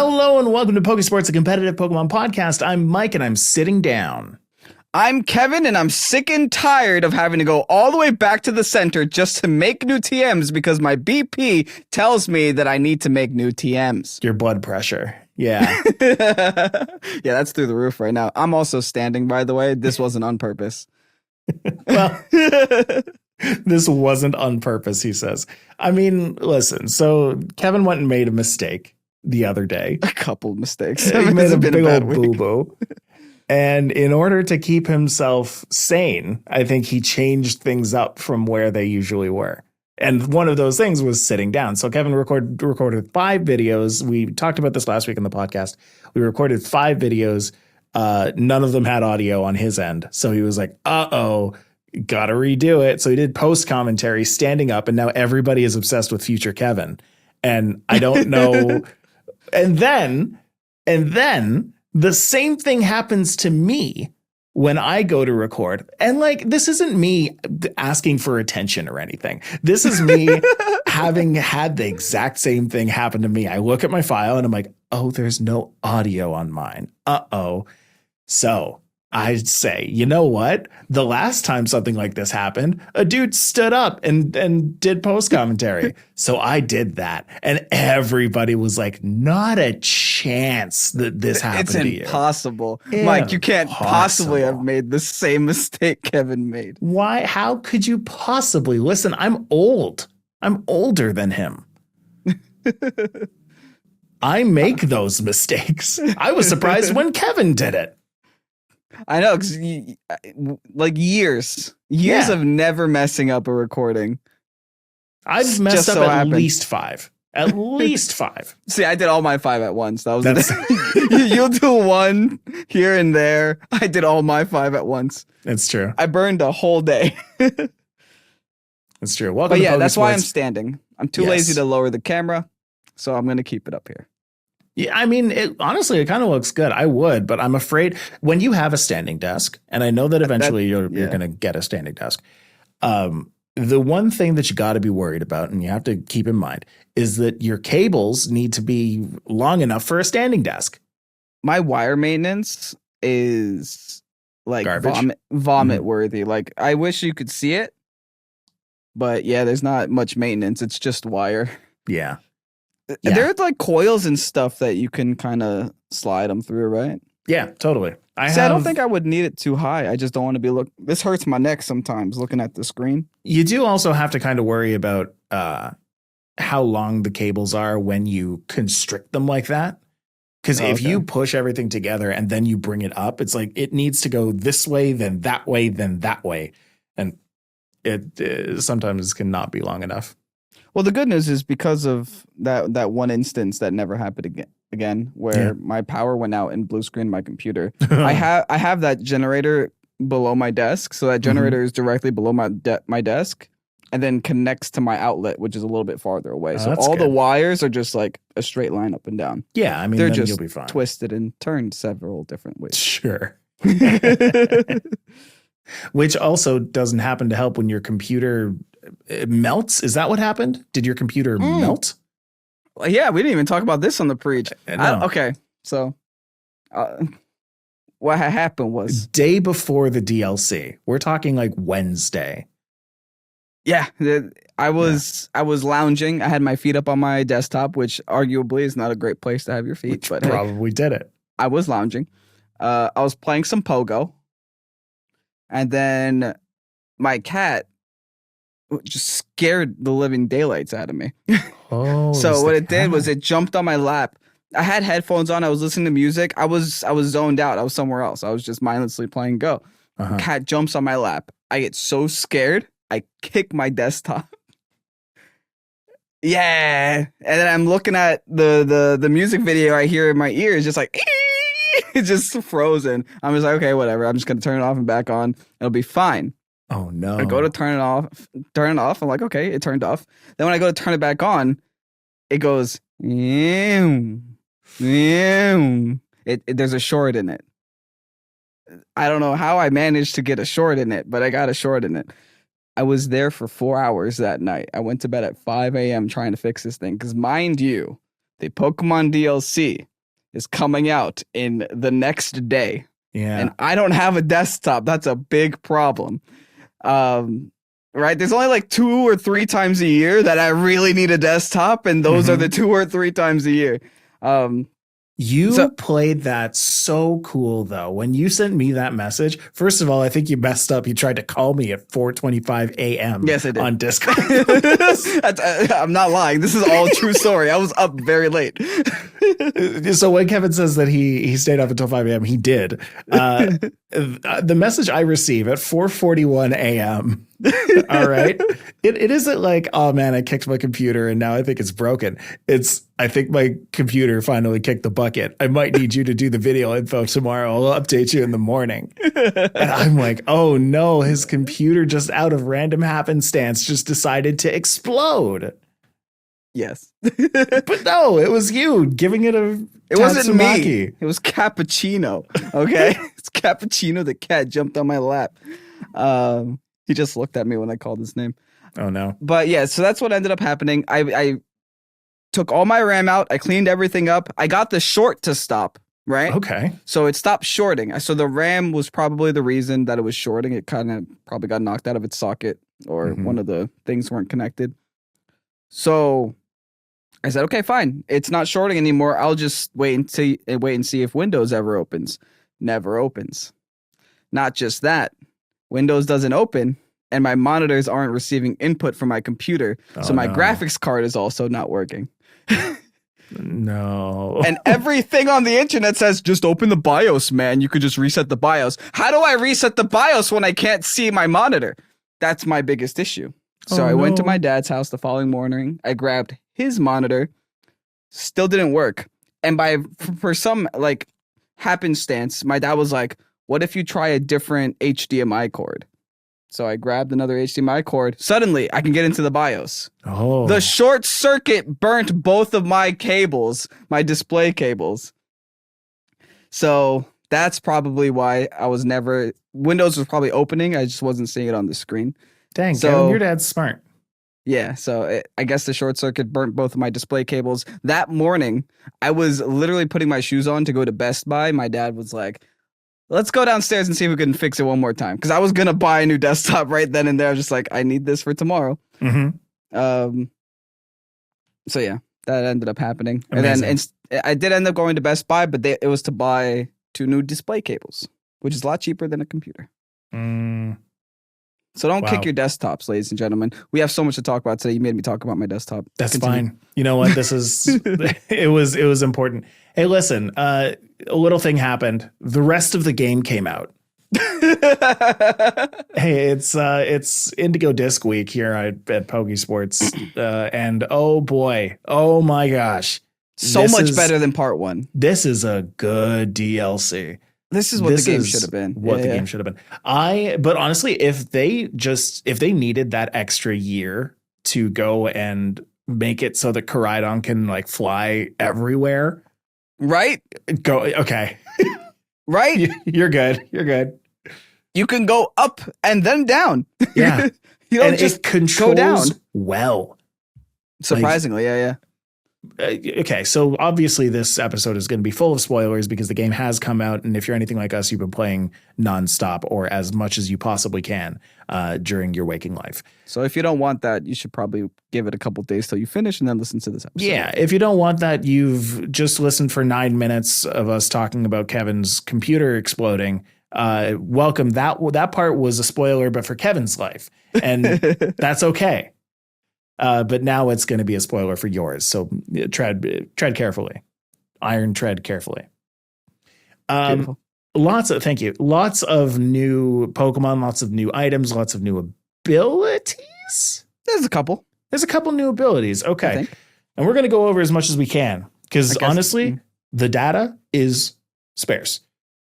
Hello and welcome to Pokésports, a competitive Pokemon podcast. I'm Mike and I'm sitting down. I'm Kevin and I'm sick and tired of having to go all the way back to the center just to make new TMs because my BP tells me that I need to make new TMs. Your blood pressure. Yeah. Yeah, that's through the roof right now. I'm also standing, by the way. This wasn't on purpose. Well, this wasn't on purpose, he says. I mean, listen, so Kevin went and made a mistake the other day. A couple mistakes. He made a big old boo-boo. And in order to keep himself sane, I think he changed things up from where they usually were. And one of those things was sitting down. So Kevin recorded 5 videos. We talked about this last week in the podcast. We recorded 5 videos. None of them had audio on his end. So he was like, uh-oh, gotta redo it. So he did post commentary standing up. And now everybody is obsessed with future Kevin. And I don't know. And then the same thing happens to me when I go to record. And like, this isn't me asking for attention or anything. This is me having had the exact same thing happen to me. I look at my file and I'm like, oh, there's no audio on mine. Uh-oh. So I'd say, you know what? The last time something like this happened, a dude stood up and did post commentary. So I did that. And everybody was like, not a chance that this happened to you. It's impossible. Mike, you can't possibly have made the same mistake Kevin made. Why? How could you possibly? Listen, I'm old. I'm older than him. I make those mistakes. I was surprised when Kevin did it. I know, because like years of never messing up a recording. I've messed up at least 5. At least 5. See, I did all my 5 at once. That was you'll do one here and there. I did all my 5 at once. It's true. I burned a whole day. It's true. Welcome but yeah, to that's why I'm Pokésports. standing. I'm too lazy to lower the camera, so I'm going to keep it up here. Yeah, I mean, honestly, it kind of looks good. I would, but I'm afraid when you have a standing desk, and I know that eventually you're going to get a standing desk. The one thing that you got to be worried about, and you have to keep in mind, is that your cables need to be long enough for a standing desk. My wire maintenance is like vomit worthy. Like, I wish you could see it, but yeah, there's not much maintenance. It's just wire. Yeah. There's like coils and stuff that you can kind of slide them through, right? Yeah, totally. I don't think I would need it too high. I just don't want to be this hurts my neck sometimes looking at the screen. You do also have to kind of worry about how long the cables are when you constrict them like that. Because if you push everything together and then you bring it up, it's like it needs to go this way, then that way, then that way. And it sometimes cannot be long enough. Well, the good news is because of that one instance that never happened again, where my power went out and blue screened my computer. I have that generator below my desk, so that generator is directly below my desk, and then connects to my outlet, which is a little bit farther away. So all the wires are just like a straight line up and down. Yeah, I mean, they're just you'll be fine. Twisted and turned several different ways. Sure. Which also doesn't happen to help when your computer melts. Is that what happened? Did your computer melt? Well, yeah, we didn't even talk about this on the preach. No. Okay, so what happened was day before the DLC. We're talking like Wednesday. Yeah, I was lounging. I had my feet up on my desktop, which arguably is not a great place to have your feet, but probably did it. I was lounging. I was playing some Pogo. And then my cat just scared the living daylights out of me. Oh, so what it did was it jumped on my lap. I had headphones on. I was listening to music. I was zoned out. I was somewhere else. I was just mindlessly playing Go. Cat jumps on my lap. I get so scared. I kick my desktop. Yeah. And then I'm looking at the music video I hear in my ears, just like it's just frozen. I'm just like, okay, whatever. I'm just gonna turn it off and back on. It'll be fine. Oh no. I go to turn it off. I'm like, okay, it turned off. Then when I go to turn it back on, it goes, there's a short in it. I don't know how I managed to get a short in it, but I got a short in it. I was there for 4 hours that night. I went to bed at 5 a.m. trying to fix this thing. Because mind you, the Pokemon DLC is coming out in the next day. Yeah. And I don't have a desktop. That's a big problem. Right? There's only like 2 or 3 times a year that I really need a desktop, and those are the 2 or 3 times a year. You played that so cool, though. When you sent me that message, first of all, I think you messed up. You tried to call me at 4:25 a.m. Yes, I did. On Discord. I'm not lying. This is all true story. I was up very late. So when Kevin says that he stayed up until 5 a.m., he did. The message I receive at 4:41 a.m. All right. It isn't like, oh man, I kicked my computer and now I think it's broken. I think my computer finally kicked the bucket. I might need you to do the video info tomorrow. I'll update you in the morning. And I'm like, oh no, his computer just out of random happenstance just decided to explode. Yes. But no, it was you giving it a It wasn't me. Tatsumaki. It was Cappuccino. Okay. It's Cappuccino. The cat jumped on my lap. He just looked at me when I called his name. Oh no. But yeah, so that's what ended up happening. I took all my RAM out. I cleaned everything up. I got the short to stop, right? Okay. So it stopped shorting. So the RAM was probably the reason that it was shorting. It kind of probably got knocked out of its socket, or one of the things weren't connected. So I said, okay, fine. It's not shorting anymore. I'll just wait and see if Windows ever opens. Never opens. Not just that. Windows doesn't open, and my monitors aren't receiving input from my computer. So my graphics card is also not working. No. And everything on the internet says, just open the BIOS, man. You could just reset the BIOS. How do I reset the BIOS when I can't see my monitor? That's my biggest issue. So I went to my dad's house the following morning. I grabbed his monitor. Still didn't work. And for some like happenstance, my dad was like, what if you try a different HDMI cord? So I grabbed another HDMI cord. Suddenly, I can get into the BIOS. Oh. The short circuit burnt both of my cables, my display cables. So that's probably why Windows was probably opening. I just wasn't seeing it on the screen. Dang, Kevin, your dad's smart. Yeah, so I guess the short circuit burnt both of my display cables. That morning, I was literally putting my shoes on to go to Best Buy. My dad was like, let's go downstairs and see if we can fix it one more time. Because I was going to buy a new desktop right then and there. I was just like, I need this for tomorrow. So yeah, that ended up happening. Amazing. And then I did end up going to Best Buy, but it was to buy 2 new display cables, which is a lot cheaper than a computer. So don't kick your desktops, ladies and gentlemen. We have so much to talk about today. You made me talk about my desktop. That's fine. You know what? This is it was important. Hey, listen, a little thing happened. The rest of the game came out. Hey, it's Indigo Disk week here at Pokésports. And oh boy, oh my gosh. So much better than part 1. This is a good DLC. This is what the game should have been. What the game should have been. But honestly, if they needed that extra year to go and make it so that Koraidon can like fly everywhere, right? Okay. Right? You're good. You're good. You can go up and then down. Yeah. You don't and just it controls go down. Well. Surprisingly, yeah. Okay, so obviously this episode is going to be full of spoilers because the game has come out, and if you're anything like us, you've been playing nonstop or as much as you possibly can during your waking life. So if you don't want that, you should probably give it a couple days till you finish and then listen to this episode. Yeah, if you don't want that, you've just listened for 9 minutes of us talking about Kevin's computer exploding. Welcome. That part was a spoiler, but for Kevin's life, and that's okay. But now it's going to be a spoiler for yours. So tread carefully. Iron tread carefully. Thank you. Lots of new Pokemon, lots of new items, lots of new abilities. There's a couple new abilities. Okay. And we're going to go over as much as we can because honestly, the data is sparse.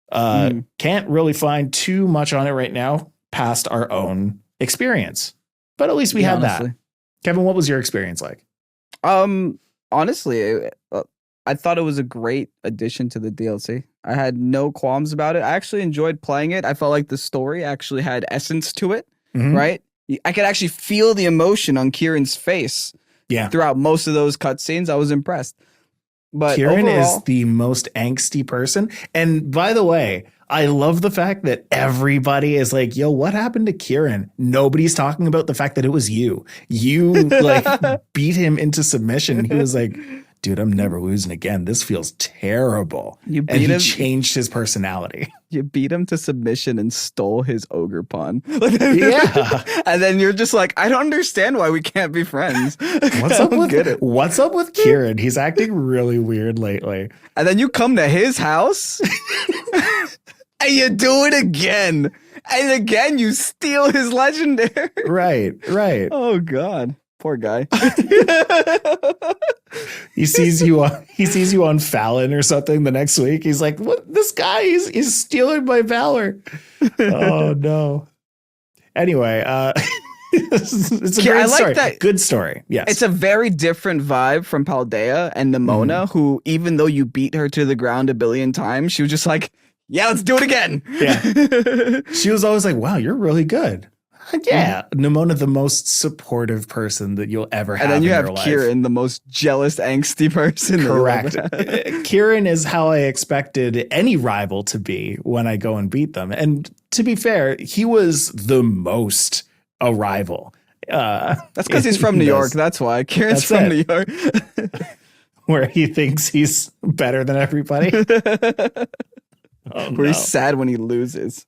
Can't really find too much on it right now past our own experience, but at least we had that. Kevin, what was your experience like? Honestly, I thought it was a great addition to the DLC. I had no qualms about it. I actually enjoyed playing it. I felt like the story actually had essence to it, right? I could actually feel the emotion on Kieran's face throughout most of those cutscenes. I was impressed. But Kieran overall, is the most angsty person. And by the way, I love the fact that everybody is like, yo, what happened to Kieran? Nobody's talking about the fact that it was you. You like beat him into submission. He was like, dude, I'm never losing again. This feels terrible. You and beat he him. changed his personality. You beat him to submission and stole his ogre pawn. Yeah. And then you're just like, I don't understand why we can't be friends. What's up with Kieran? He's acting really weird lately. And then you come to his house and you do it again. And again, you steal his legendary. Right. Oh, God. Poor guy. He sees you on Fallon or something the next week. He's like, what? This guy is stealing my valor. Oh, no. Anyway, it's a great story. That. Good story. Yes. It's a very different vibe from Paldea and Nimona, who, even though you beat her to the ground a billion times, she was just like, yeah, let's do it again. Yeah. She was always like, wow, you're really good. Yeah. Nimona, the most supportive person that you'll ever have. And then you have life. Kieran, the most jealous, angsty person. Correct. Kieran is how I expected any rival to be when I go and beat them. And to be fair, he was the most a rival. That's because he's from New York. That's why. Kieran's from New York. Where he thinks he's better than everybody. Where he's sad when he loses.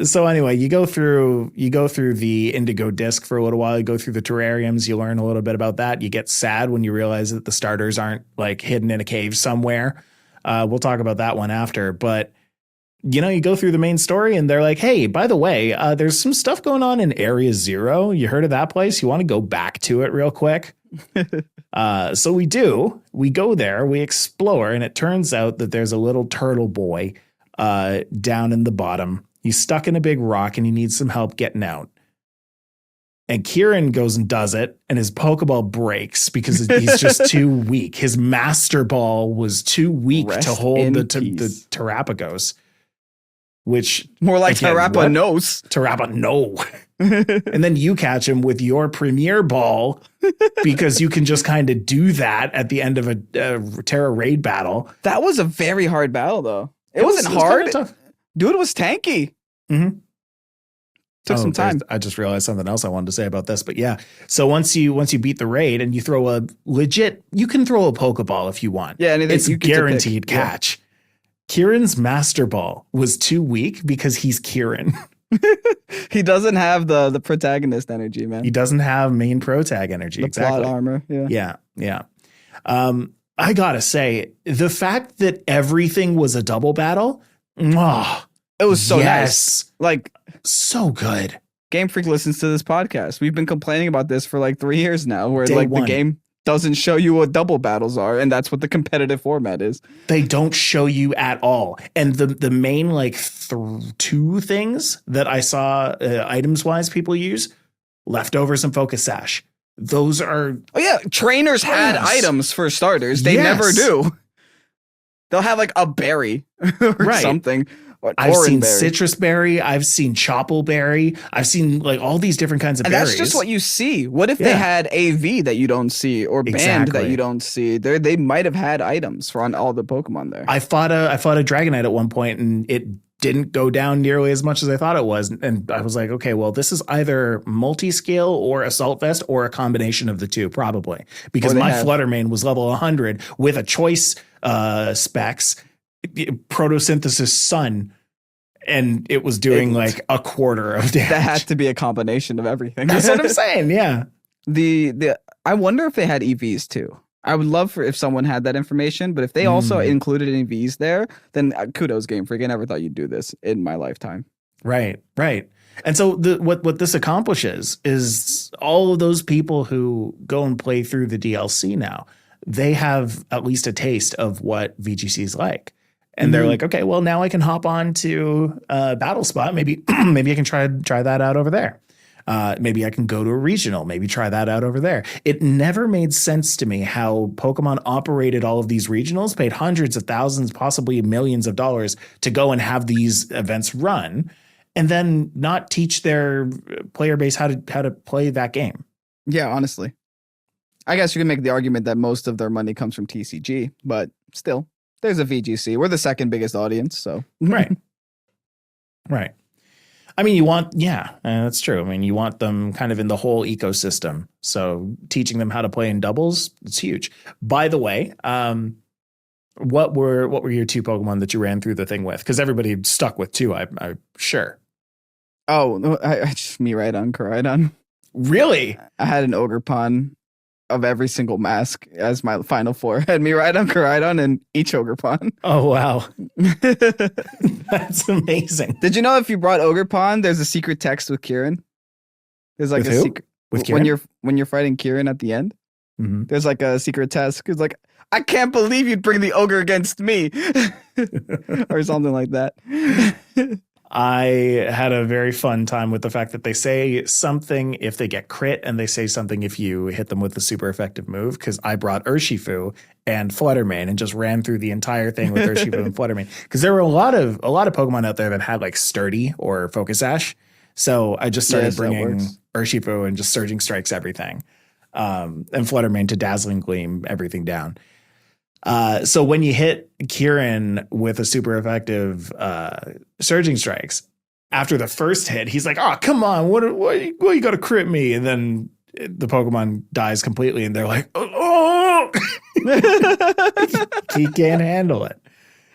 So anyway, you go through the Indigo Disk for a little while. You go through the terrariums. You learn a little bit about that. You get sad when you realize that the starters aren't like hidden in a cave somewhere. We'll talk about that one after. But you go through the main story, and they're like, "Hey, by the way, there's some stuff going on in Area 0. You heard of that place? You want to go back to it real quick?" So we do. We go there. We explore, and it turns out that there's a little turtle boy down in the bottom. He's stuck in a big rock and he needs some help getting out. And Kieran goes and does it, and his Pokeball breaks because he's just too weak. His Master Ball was too weak to hold the Terapagos, which more like Terapagos. Terapa, no. And then you catch him with your Premier Ball because you can just kind of do that at the end of a Tera raid battle. That was a very hard battle, though. It wasn't hard. Dude, it was tanky. Mm-hmm. Took some time. I just realized something else I wanted to say about this, but yeah. So once you beat the raid and you throw you can throw a Pokeball if you want. Yeah, it's guaranteed catch. Yeah. Kieran's Master Ball was too weak because he's Kieran. He doesn't have the protagonist energy, man. He doesn't have main protag energy. The plot armor. Yeah. I gotta say, the fact that everything was a double battle, it was so nice. Like, so good. Game Freak listens to this podcast. We've been complaining about this for like 3 years now, where the game doesn't show you what double battles are, and that's what the competitive format is. They don't show you at all. And the main two things that I saw items wise people use, leftovers and focus sash. Those are trainers had items for starters. They never do. They'll have like a berry or something. I've seen citrus berry. I've seen chopple berry. I've seen like all these different kinds of berries. That's just what you see. What if they had AV that you don't see or band that you don't see? They might have had items for all the Pokemon there. I fought a Dragonite at one point, and it didn't go down nearly as much as I thought it was. And I was like, okay, well, this is either multi-scale or Assault Vest or a combination of the two, probably. Because my Fluttermane was level 100 with a choice specs, Photosynthesis Sun, and it was doing like a quarter of damage. That had to be a combination of everything. That's what I'm saying, yeah. I wonder if they had EVs too. I would love if someone had that information, but if they also included EVs there, then kudos, Game Freak. I never thought you'd do this in my lifetime. Right. And so what this accomplishes is all of those people who go and play through the DLC now, they have at least a taste of what VGC is like. And they're like, okay, well, now I can hop on to Battle Spot. Maybe I can try that out over there. Maybe I can go to a regional, maybe try that out over there. It never made sense to me how Pokemon operated all of these regionals, paid hundreds of thousands, possibly millions of dollars to go and have these events run, and then not teach their player base how to play that game. Yeah, honestly. I guess you can make the argument that most of their money comes from TCG, but still, there's a VGC. We're the second biggest audience, so. Right. Right. I mean, that's true. I mean, you want them kind of in the whole ecosystem. So teaching them how to play in doubles, it's huge. By the way, what were your 2 Pokemon that you ran through the thing with? Because everybody stuck with 2, I'm sure. Oh, no, I just Miraidon, Koraidon. Really? I had an Ogerpon of every single mask as my final 4. I had Miraidon, Koraidon, and each Ogerpon. Oh, wow. That's amazing. Did you know if you brought Ogerpon, there's a secret text with Kieran? There's like with a who? secret With Kieran? when you're fighting Kieran at the end. Mm-hmm. There's like a secret text. It's like, I can't believe you'd bring the ogre against me, or something like that. I had a very fun time with the fact that they say something if they get crit and they say something if you hit them with a super effective move, because I brought Urshifu and Fluttermane and just ran through the entire thing with Urshifu and Fluttermane, because there were a lot of Pokemon out there that had like Sturdy or Focus Sash. So I just started bringing Urshifu and just Surging Strikes everything, and Fluttermane to Dazzling Gleam everything down. So when you hit Kieran with a super effective Surging Strikes, after the first hit, he's like, "Oh, come on, what you got to crit me?" And then the Pokemon dies completely, and they're like, "Oh, he can't handle it."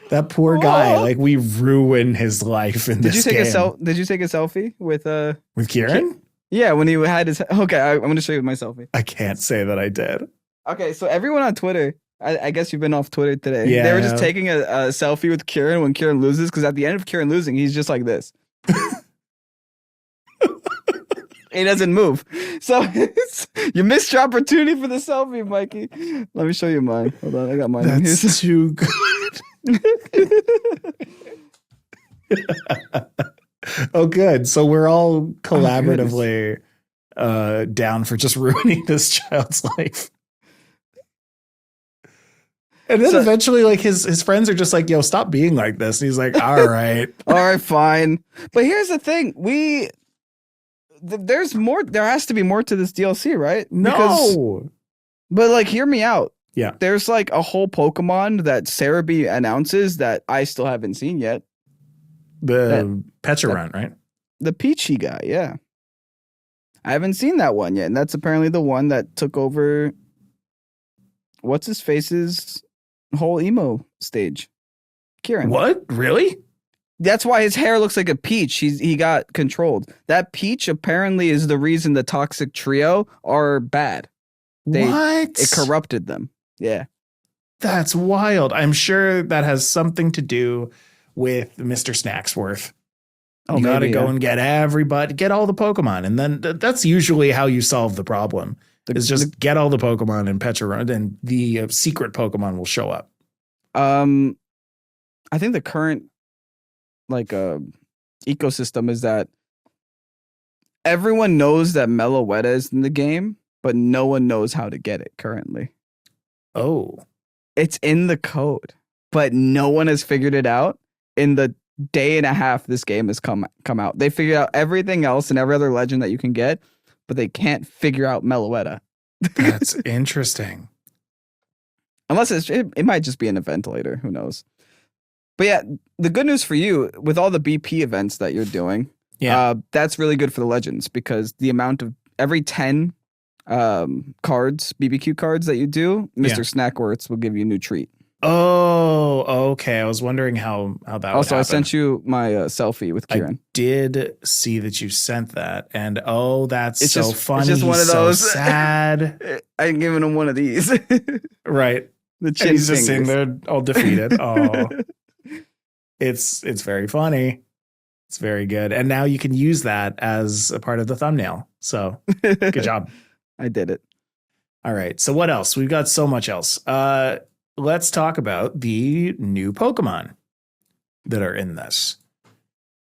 That poor guy, like we ruined his life in this game. Did you take a selfie with Kieran? Yeah, when he had his. Okay, I'm going to show you my selfie. I can't say that I did. Okay, so everyone on Twitter. I guess you've been off Twitter today. Yeah, they were just taking a selfie with Kieran when Kieran loses, because at the end of Kieran losing, he's just like this. He doesn't move. So you missed your opportunity for the selfie, Mikey. Let me show you mine. Hold on, I got mine. That's too good. Oh, good. So we're all collaboratively down for just ruining this child's life. And then eventually, like his friends are just like, "Yo, stop being like this." And he's like, "All right, all right, fine." But here's the thing: there's more. There has to be more to this DLC, right? But like, hear me out. Yeah, there's like a whole Pokemon that Cerebi announces that I still haven't seen yet. The Pecharunt, right? The Peachy guy, yeah. I haven't seen that one yet, and that's apparently the one that took over. What's his face's whole emo stage? Kieran. What? Really? That's why his hair looks like a peach. He got controlled. That peach apparently is the reason the Toxic Trio are bad. It corrupted them. Yeah. That's wild. I'm sure that has something to do with Mr. Snacksworth. You gotta go and get everybody, get all the Pokemon. And then that's usually how you solve the problem. Is just get all the Pokemon and Pecharunt, and the secret Pokemon will show up. I think the current ecosystem is that everyone knows that Meloetta is in the game, but no one knows how to get it currently. Oh. It's in the code, but no one has figured it out. In the day and a half this game has come out, they figured out everything else and every other legend that you can get, but they can't figure out Meloetta. That's interesting. Unless it might just be an ventilator. Who knows? But yeah, the good news for you with all the BP events that you're doing, that's really good for the legends, because the amount of every 10 cards, BBQ cards that you do, Mr. Snackworths will give you a new treat. Oh, okay. I was wondering how that also, would happen. I sent you my selfie with Kieran. I did see that you sent that, and that's it's so funny. It's just one of those. So sad. I'm giving him one of these. Right. The chin and he's just sitting there all defeated. Oh, it's very funny. It's very good, and now you can use that as a part of the thumbnail. So good job. I did it. All right. So what else? We've got so much else. Let's talk about the new Pokemon that are in this,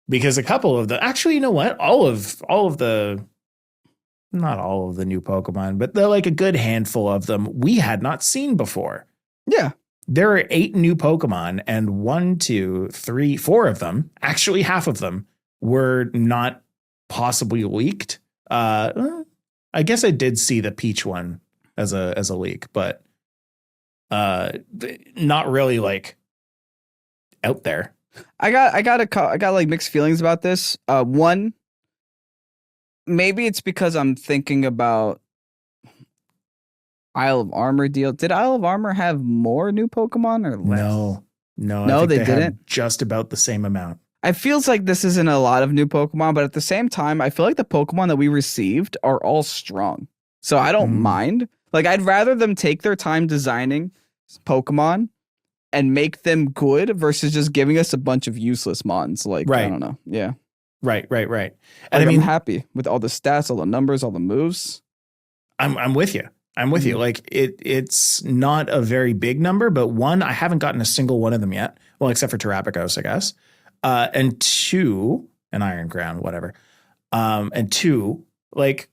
because a couple of actually, you know what? All of the, not all of the new Pokemon, but they're like a good handful of them we had not seen before. Yeah. There are 8 new Pokemon, and 1, 2, 3, 4 of them, actually half of them, were not possibly leaked. I guess I did see the Peach one as a leak, but not really like out there. I got like mixed feelings about this. One, maybe it's because I'm thinking about Isle of Armor deal. Did Isle of Armor have more new Pokemon or less? No, I think they didn't. had just about the same amount. I feels like this isn't a lot of new Pokemon, but at the same time, I feel like the Pokemon that we received are all strong. So I don't mind. Like, I'd rather them take their time designing Pokemon and make them good versus just giving us a bunch of useless mons. Like, I don't know. Yeah. Right. And like, I'm happy with all the stats, all the numbers, all the moves. I'm with you. You. Like it's not a very big number, but one, I haven't gotten a single one of them yet. Well, except for Terapagos, I guess. And two, an Iron Crown, whatever. And two, like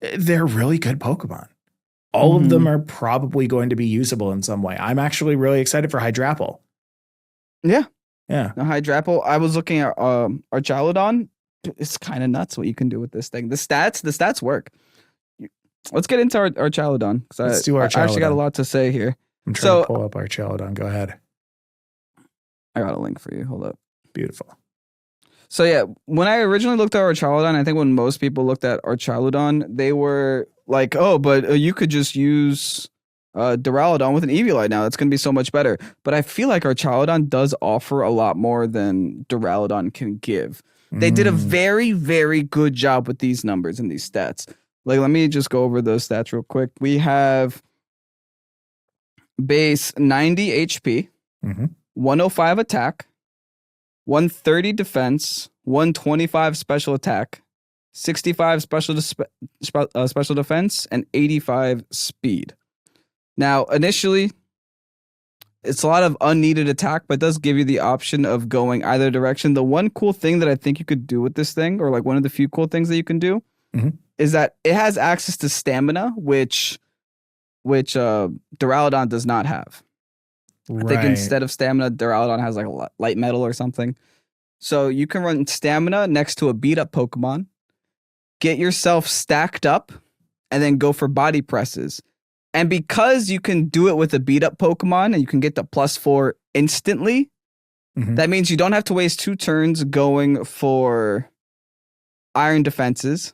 they're really good Pokemon. All of them are probably going to be usable in some way. I'm actually really excited for Hydrapple. Yeah. Yeah. The Hydrapple, I was looking at Archaludon. It's kind of nuts what you can do with this thing. The stats work. Let's get into our Archaludon. Let's do Archaludon. I actually got a lot to say here. I'm trying to pull up Archaludon. Go ahead. I got a link for you. Hold up. Beautiful. So yeah, when I originally looked at Archaludon, I think when most people looked at Archaludon, they were like, "Oh, but you could just use Duraludon with an Eviolite now. That's going to be so much better." But I feel like Archaludon does offer a lot more than Duraludon can give. They did a very, very good job with these numbers and these stats. Like, let me just go over those stats real quick. We have base 90 HP, 105 attack, 130 defense, 125 special attack, 65 special defense, and 85 speed. Now, initially, it's a lot of unneeded attack, but it does give you the option of going either direction. The one cool thing that I think you could do with this thing, or like one of the few cool things that you can do, is that it has access to stamina, which Duraludon does not have. I think instead of stamina, Duraludon has like a light metal or something. So you can run stamina next to a beat up Pokemon, get yourself stacked up, and then go for body presses. And because you can do it with a beat up Pokemon and you can get the +4 instantly, that means you don't have to waste 2 turns going for iron defenses.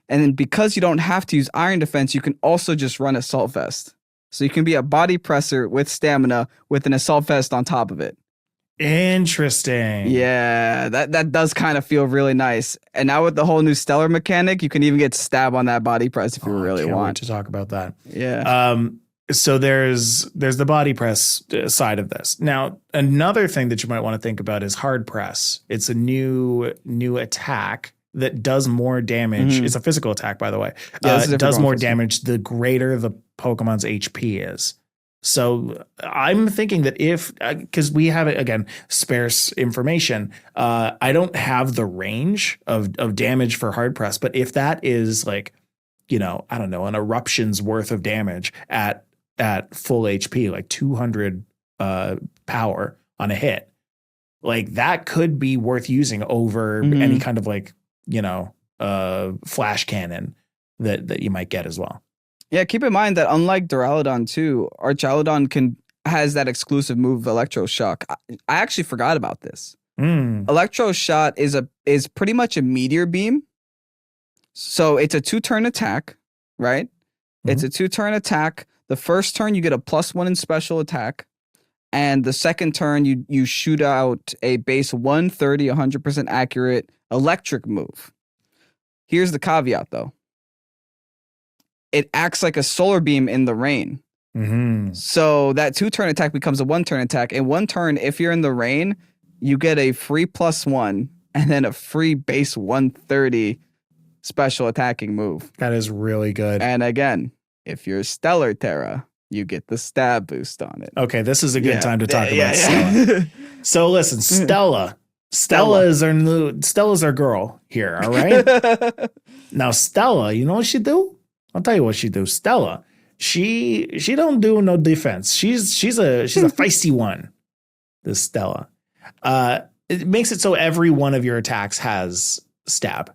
And then because you don't have to use iron defense, you can also just run Assault Vest. So you can be a body presser with stamina with an Assault Vest on top of it. Interesting. Yeah, that does kind of feel really nice. And now with the whole new Stellar mechanic, you can even get stab on that body press if you really want. Wait to talk about that. Yeah. So there's the body press side of this. Now, another thing that you might want to think about is hard press. It's a new attack that does more damage. It's a physical attack, by the way. It does more damage the greater the Pokemon's HP is. So I'm thinking that because we have, again, sparse information, I don't have the range of damage for hard press, but if that is like, I don't know, an eruption's worth of damage at full HP, like 200 power on a hit, like that could be worth using over any kind of like, flash cannon that you might get as well. Yeah, keep in mind that unlike Duraludon 2, Archaludon has that exclusive move, Electroshock. I actually forgot about this. Electroshock is pretty much a meteor beam. So it's a 2-turn attack, right? It's a 2-turn attack. The first turn you get a +1 in special attack, and the second turn you shoot out a base 130, 100% accurate electric move. Here's the caveat, though. It acts like a solar beam in the rain. So that 2-turn attack becomes a 1-turn attack. In 1 turn, if you're in the rain, you get a free +1 and then a free base 130 special attacking move. That is really good. And again, if you're Stellar Tera, you get the stab boost on it. Okay, this is a good time to talk about Stella. So listen, Stella's our girl here, all right? Now Stella, you know what she do? I'll tell you what she do. Stella, she don't do no defense. She's a feisty one. This Stella. It makes it so every one of your attacks has stab.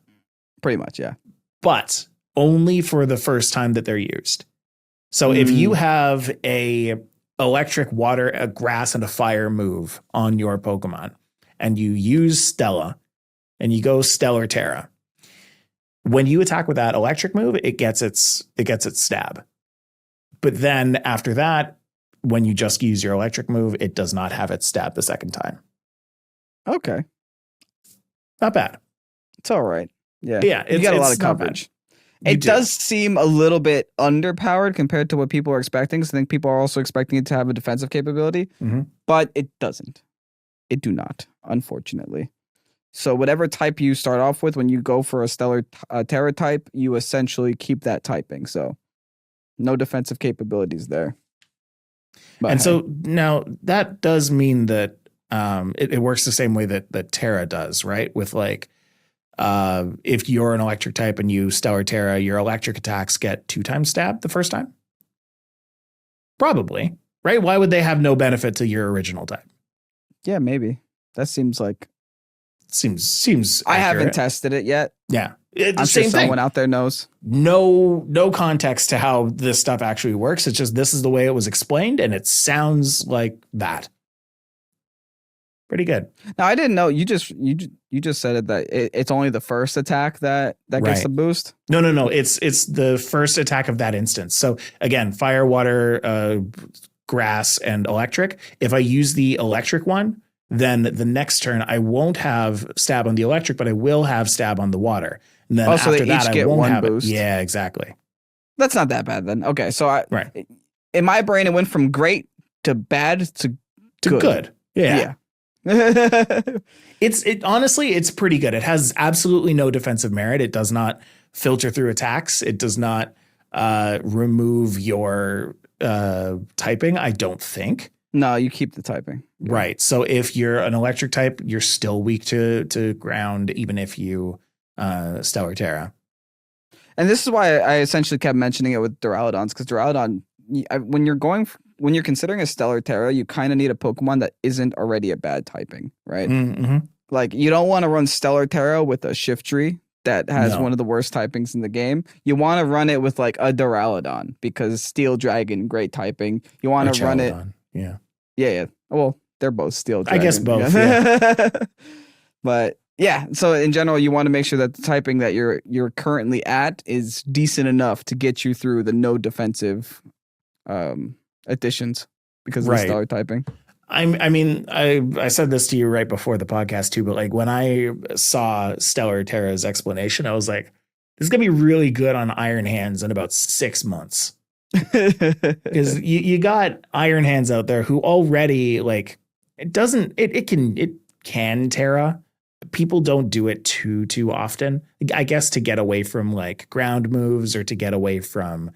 Pretty much, yeah. But only for the first time that they're used. So if you have a electric, water, a grass, and a fire move on your Pokemon, and you use Stella, and you go Stellar Terra, when you attack with that electric move, it gets its stab. But then after that, when you just use your electric move, it does not have its stab the second time. Okay. Not bad. It's all right. Yeah. Yeah. You got a lot of coverage. It does seem a little bit underpowered compared to what people are expecting. So I think people are also expecting it to have a defensive capability, but it doesn't. It do not, unfortunately. So whatever type you start off with, when you go for a Stellar Terra type, you essentially keep that typing. So no defensive capabilities there. But and so now that does mean that it works the same way that Terra does, right? With like, if you're an electric type and you Stellar Terra, your electric attacks get 2 times stab the first time? Probably, right? Why would they have no benefit to your original type? Yeah, maybe. That seems like... Seems I accurate. haven't tested it yet. Yeah. I'm sure someone out there knows. No context to how this stuff actually works. It's just this is the way it was explained, and it sounds like that. Pretty good. Now, I didn't know. You just said it that it's only the first attack that gets the boost. No. It's the first attack of that instance. So again, fire, water, grass, and electric. If I use the electric one, then the next turn I won't have stab on the electric, but I will have stab on the water. And then so after they each that, get I won't one have boost. Yeah, exactly. That's not that bad then. Okay, so in my brain, it went from great to bad to good. Yeah. Honestly, it's pretty good. It has absolutely no defensive merit. It does not filter through attacks. It does not remove your typing, I don't think. No, you keep the typing. Right. So if you're an electric type, you're still weak to ground, even if you Stellar Terra. And this is why I essentially kept mentioning it with Duraludons, because Duraludon, when you're considering a Stellar Terra, you kind of need a Pokemon that isn't already a bad typing, right? Mm-hmm. Like, you don't want to run Stellar Terra with a Shiftry that has one of the worst typings in the game. You want to run it with like a Duraludon, because Steel Dragon, great typing. You want to run it. Yeah. Well, they're both Steel Dragon. I guess both. Yeah. But yeah, so in general, you want to make sure that the typing that you're currently at is decent enough to get you through the no defensive additions because of the Stellar typing. I said this to you right before the podcast too, but like when I saw Stellar Terra's explanation, I was like, this is gonna be really good on Iron Hands in about 6 months. Because you got Iron Hands out there who already like it can Terra. People don't do it too often. I guess to get away from like ground moves or to get away from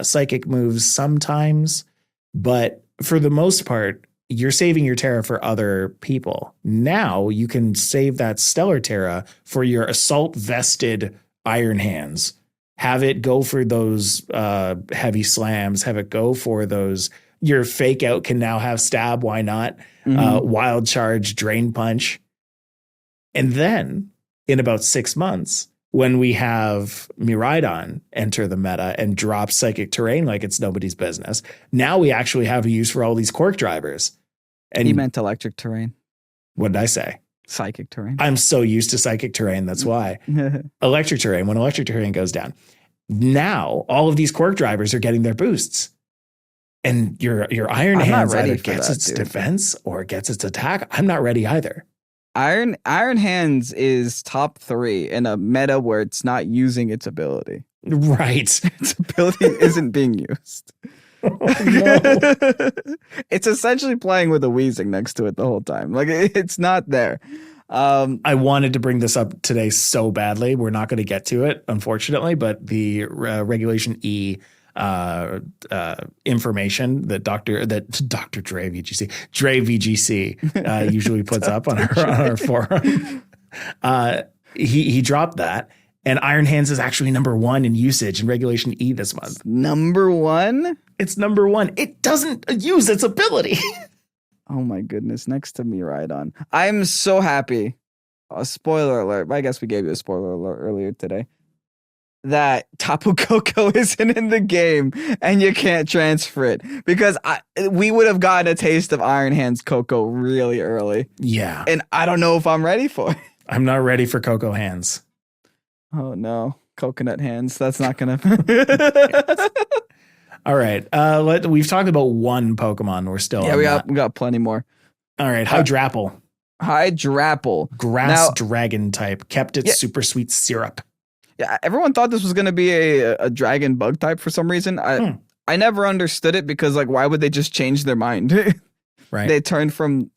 psychic moves sometimes, but for the most part, you're saving your Terra for other people. Now you can save that Stellar Terra for your assault vested Iron Hands. Have it go for those heavy slams. Have it go for those. Your fake out can now have stab. Why not? Wild charge, drain punch. And then in about 6 months, when we have Miraidon enter the meta and drop psychic terrain like it's nobody's business, now we actually have a use for all these Quark drivers. And he meant electric terrain. What did I say? Psychic terrain. I'm so used to psychic terrain. That's why. Electric terrain, when electric terrain goes down, now all of these Quark drivers are getting their boosts. And your Iron Hands either gets its defense or gets its attack. I'm not ready either. Iron Hands is top 3 in a meta where it's not using its ability. Right. Its ability isn't being used. Oh, no. It's essentially playing with a Weezing next to it the whole time. Like, it's not there. I wanted to bring this up today so badly. We're not going to get to it, unfortunately, but the Regulation E information that Dr. Dre VGC usually puts up on our forum. He dropped that, and Iron Hands is actually number 1 in usage in Regulation E this month. Number 1? It's number 1. It doesn't use its ability. Oh my goodness! Next to Miraidon, I'm so happy. Spoiler alert! I guess we gave you a spoiler alert earlier today. that Tapu Koko isn't in the game and you can't transfer it, because we would have gotten a taste of Iron Hands Coco really early. Yeah. And I don't know if I'm ready for it. I'm not ready for Coco Hands. Oh no, coconut hands. That's not gonna. All right. We've talked about one Pokemon. We're still we got plenty more. All right. Hydrapple. Hydrapple. Grass dragon type. Kept its super sweet syrup. Yeah, everyone thought this was going to be a dragon bug type for some reason. I never understood it, because like, why would they just change their mind? Right. They turned from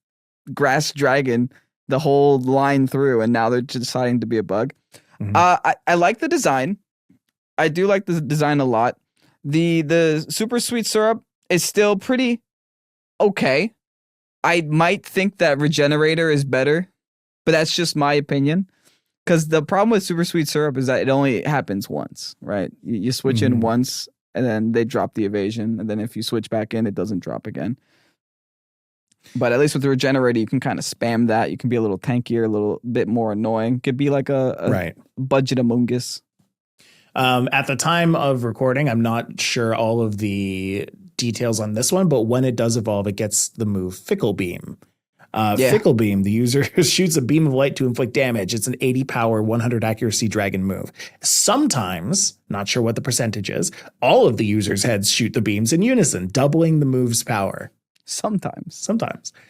grass dragon the whole line through, and now they're deciding to be a bug. Mm-hmm. I like the design. I do like the design a lot. The super sweet syrup is still pretty okay. I might think that Regenerator is better, but that's just my opinion. Because the problem with super sweet syrup is that it only happens once, right? You switch in once, and then they drop the evasion, and then if you switch back in, it doesn't drop again. But at least with the Regenerator, you can kind of spam that. You can be a little tankier, a little bit more annoying. Could be like a budget Among Us. At the time of recording, I'm not sure all of the details on this one, but when it does evolve, it gets the move Fickle Beam. Fickle Beam, the user shoots a beam of light to inflict damage. It's an 80 power, 100 accuracy dragon move. Sometimes, not sure what the percentage is, all of the users' heads shoot the beams in unison, doubling the move's power. Sometimes.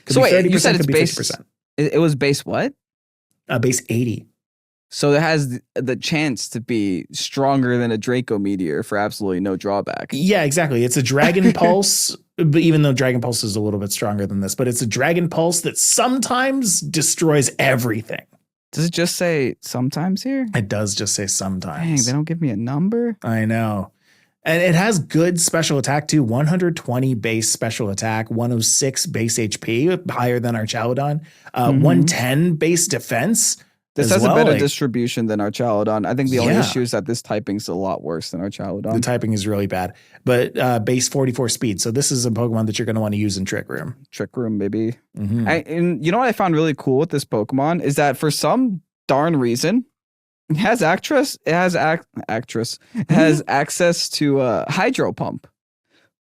Could so be 30%, you said it's base 50%. It was base what? Base 80. So it has the chance to be stronger than a Draco Meteor for absolutely no drawback. Yeah, exactly. It's a Dragon Pulse, but even though Dragon Pulse is a little bit stronger than this, but it's a Dragon Pulse that sometimes destroys everything. Does it just say sometimes here? It does just say sometimes. Dang, they don't give me a number? I know. And it has good special attack too. 120 base special attack, 106 base HP, higher than our Chaladon. 110 base defense. This has a better distribution than our Chaladon. I think the only issue is that this typing is a lot worse than our Chaladon. The typing is really bad. But base 44 speed. So this is a Pokemon that you're going to want to use in Trick Room. Trick Room, baby. And you know what I found really cool with this Pokemon is that for some darn reason, it has access to Hydro Pump.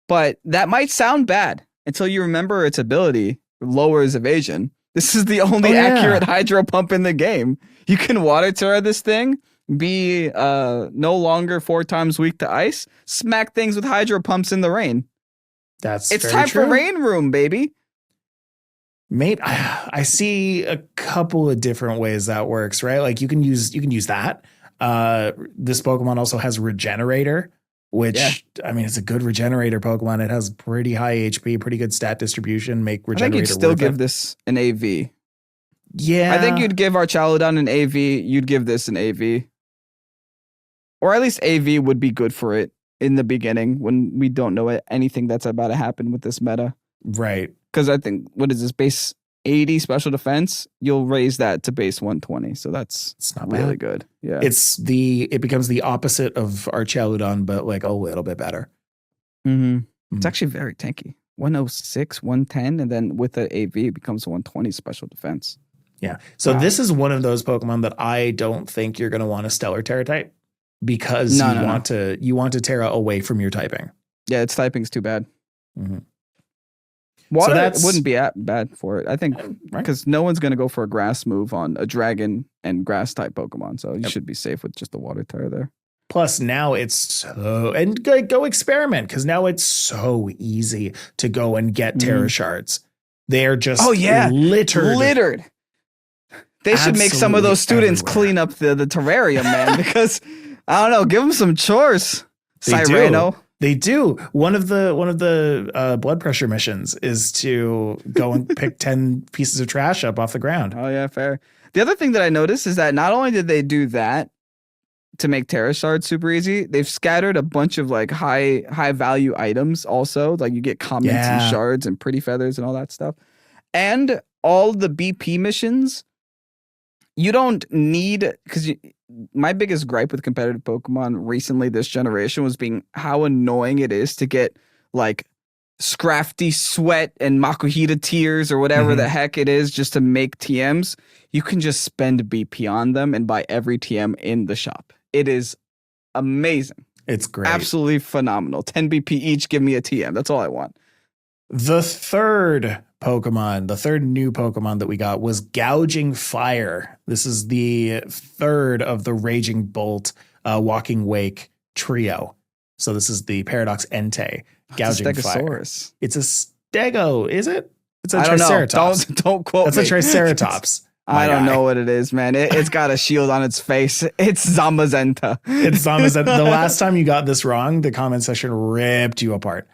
But that might sound bad until you remember its ability lowers evasion. This is the only accurate Hydro Pump in the game. You can Water Tera this thing, be no longer 4 times weak to ice, smack things with Hydro Pumps in the rain. It's time for Rain Room, baby. Mate, I see a couple of different ways that works, right? Like you can use that. This Pokemon also has Regenerator, which I mean, it's a good Regenerator Pokemon. It has pretty high HP, pretty good stat distribution. Make Regenerator. I think you'd still give this an AV. Yeah, I think you'd give our Chaladon an AV. You'd give this an AV, or at least AV would be good for it in the beginning when we don't know anything that's about to happen with this meta. Right. Because I think, what is this, base 80 special defense? You'll raise that to base 120. So it's not really good. Yeah. It becomes the opposite of our Chaladon, but like a little bit better. It's actually very tanky. 106, 110, and then with the AV, it becomes 120 special defense. Yeah. So this is one of those Pokemon that I don't think you're going to want a Stellar Tera type because you want to Tera away from your typing. Yeah, its typing's too bad. Water wouldn't be bad for it, I think, because no one's going to go for a grass move on a dragon and grass type Pokemon. So you should be safe with just the Water Tera there. Plus, now it's go experiment because now it's so easy to go and get Tera shards. They're just littered. They should make some of those students clean up the terrarium, man, because I don't know, give them some chores. Cyrano. They do. One of the blood pressure missions is to go and pick 10 pieces of trash up off the ground. Oh yeah, fair. The other thing that I noticed is that not only did they do that to make Tera shards super easy, they've scattered a bunch of like high value items also. Like you get comments and shards and pretty feathers and all that stuff. And all the BP missions, you don't need, because my biggest gripe with competitive Pokemon recently this generation was being how annoying it is to get like Scrafty Sweat and Makuhita Tears or whatever the heck it is just to make TMs. You can just spend BP on them and buy every TM in the shop. It is amazing. It's great. Absolutely phenomenal. 10 BP each, give me a TM. That's all I want. The third new Pokemon that we got was Gouging Fire. This is the third of the Raging Bolt, Walking Wake trio. So this is the Paradox Entei. Gouging Fire. It's a Stego, is it? It's a Triceratops. Don't quote me. That's a Triceratops. I don't know what it is, man. It's got a shield on its face. It's Zamazenta. It's Zamazenta. The last time you got this wrong, the comment section ripped you apart.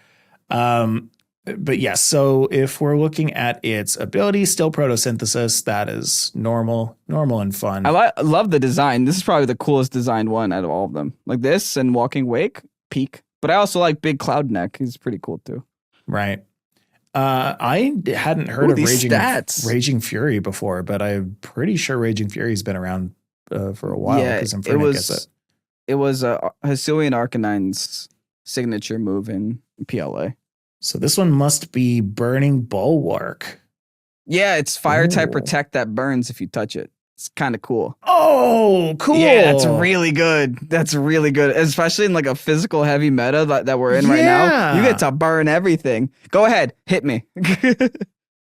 But yes, so if we're looking at its ability, still photosynthesis, that is normal and fun. I love the design. This is probably the coolest designed one out of all of them. Like this and Walking Wake, peak. But I also like Big Cloud Neck. He's pretty cool too. Right. I hadn't heard of Raging Fury before, but I'm pretty sure Raging Fury's been around for a while. Yeah, it was Hisuian Arcanine's signature move in PLA. So this one must be Burning Bulwark. Yeah, it's fire type protect that burns if you touch it. It's kind of cool. Oh, cool. Yeah, that's really good. That's really good. Especially in like a physical heavy meta that we're in right now. You get to burn everything. Go ahead. Hit me.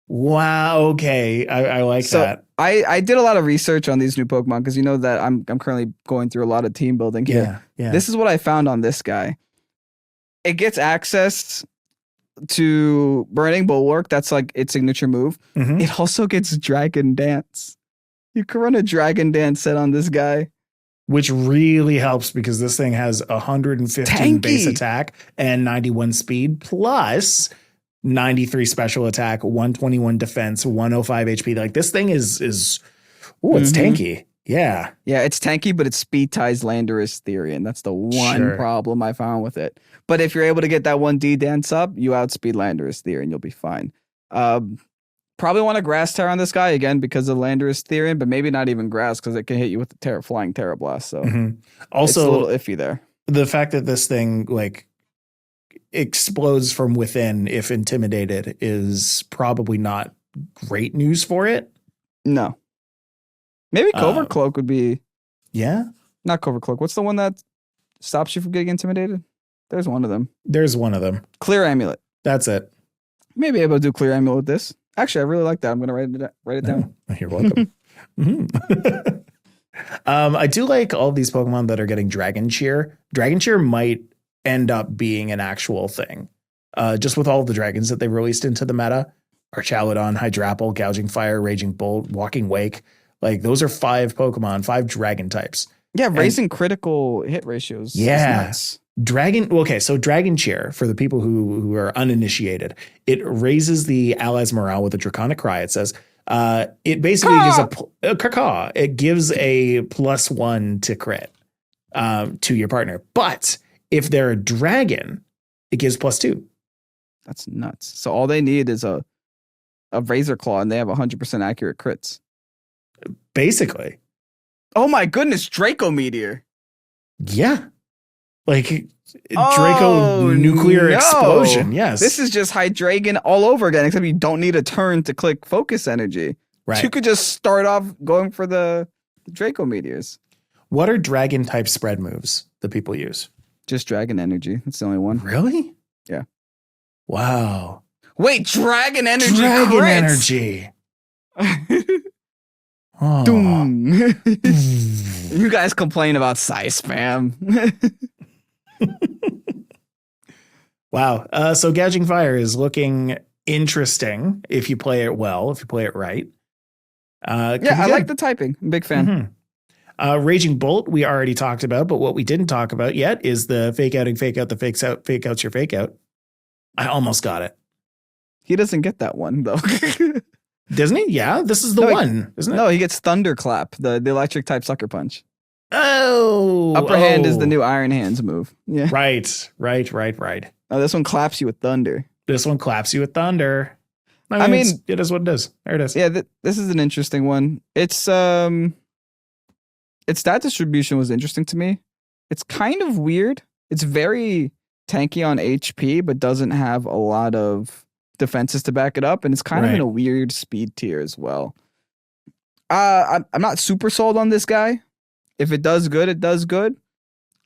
Wow. Okay. I like that. I did a lot of research on these new Pokemon because you know that I'm currently going through a lot of team building here. Yeah. This is what I found on this guy. It gets access to Burning Bulwark. That's like its signature move. Mm-hmm. It also gets Dragon Dance. You can run a Dragon Dance set on this guy. Which really helps because this thing has 115 base attack and 91 speed plus 93 special attack, 121 defense, 105 HP. Like this thing is it's tanky. Yeah. Yeah, it's tanky, but it speed ties Landorus Theory, and that's the one problem I found with it. But if you're able to get that 1D dance up, you outspeed Landorus Theory and you'll be fine. Probably want a Grass Tera on this guy again because of Landorus Theory, but maybe not even Grass because it can hit you with the Flying Terra Blast. So also it's a little iffy there. The fact that this thing like explodes from within if intimidated is probably not great news for it. No. Maybe Covert Cloak would be... Yeah? Not Covert Cloak. What's the one that stops you from getting intimidated? There's one of them. Clear Amulet. That's it. Maybe able to do Clear Amulet with this. Actually, I really like that. I'm going to write it down. You're welcome. I do like all these Pokemon that are getting Dragon Cheer. Dragon Cheer might end up being an actual thing. Just with all the dragons that they released into the meta. Archaludon, Hydrapple, Gouging Fire, Raging Bolt, Walking Wake. Like those are 5 Pokemon, 5 dragon types. Yeah, raising critical hit ratios. Yeah. So Dragon Cheer, for the people who are uninitiated, it raises the allies' morale with a Draconic Cry. It says it basically gives a caw. It gives a +1 to crit to your partner. But if they're a dragon, it gives +2. That's nuts. So all they need is a Razor Claw, and they have 100% accurate crits. Basically. Oh my goodness, Draco Meteor. Yeah. Like Draco nuclear explosion. Yes. This is just Hydreigon all over again, except you don't need a turn to click focus energy. Right. You could just start off going for the Draco Meteors. What are dragon type spread moves that people use? Just Dragon Energy. That's the only one. Really? Yeah. Wow. Wait, Dragon Energy. Dragon Energy. Oh. Doom. You guys complain about size spam. Wow. So Gouging Fire is looking interesting if you play it well, if you play it right. I like the typing. I'm a big fan. Mm-hmm. Raging Bolt, we already talked about, but what we didn't talk about yet is the fake outing, fake out, the fakes out, fake out's your fake out. I almost got it. He doesn't get that one, though. Doesn't he? Yeah, this is the one, isn't it? No, he gets Thunderclap, the electric type sucker punch. Oh. Upper hand is the new Iron Hands move. Yeah. Right. Oh, this one claps you with thunder. This one claps you with thunder. I mean it is what it is. There it is. Yeah, this is an interesting one. Its stat distribution was interesting to me. It's kind of weird. It's very tanky on HP, but doesn't have a lot of defenses to back it up, and it's kind of in a weird speed tier as well. I'm not super sold on this guy. If it does good, it does good.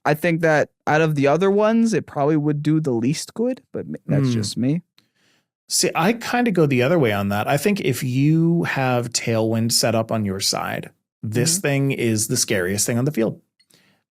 I think that out of the other ones, it probably would do the least good, but that's just me. See, I kind of go the other way on that. I think if you have Tailwind set up on your side, this thing is the scariest thing on the field.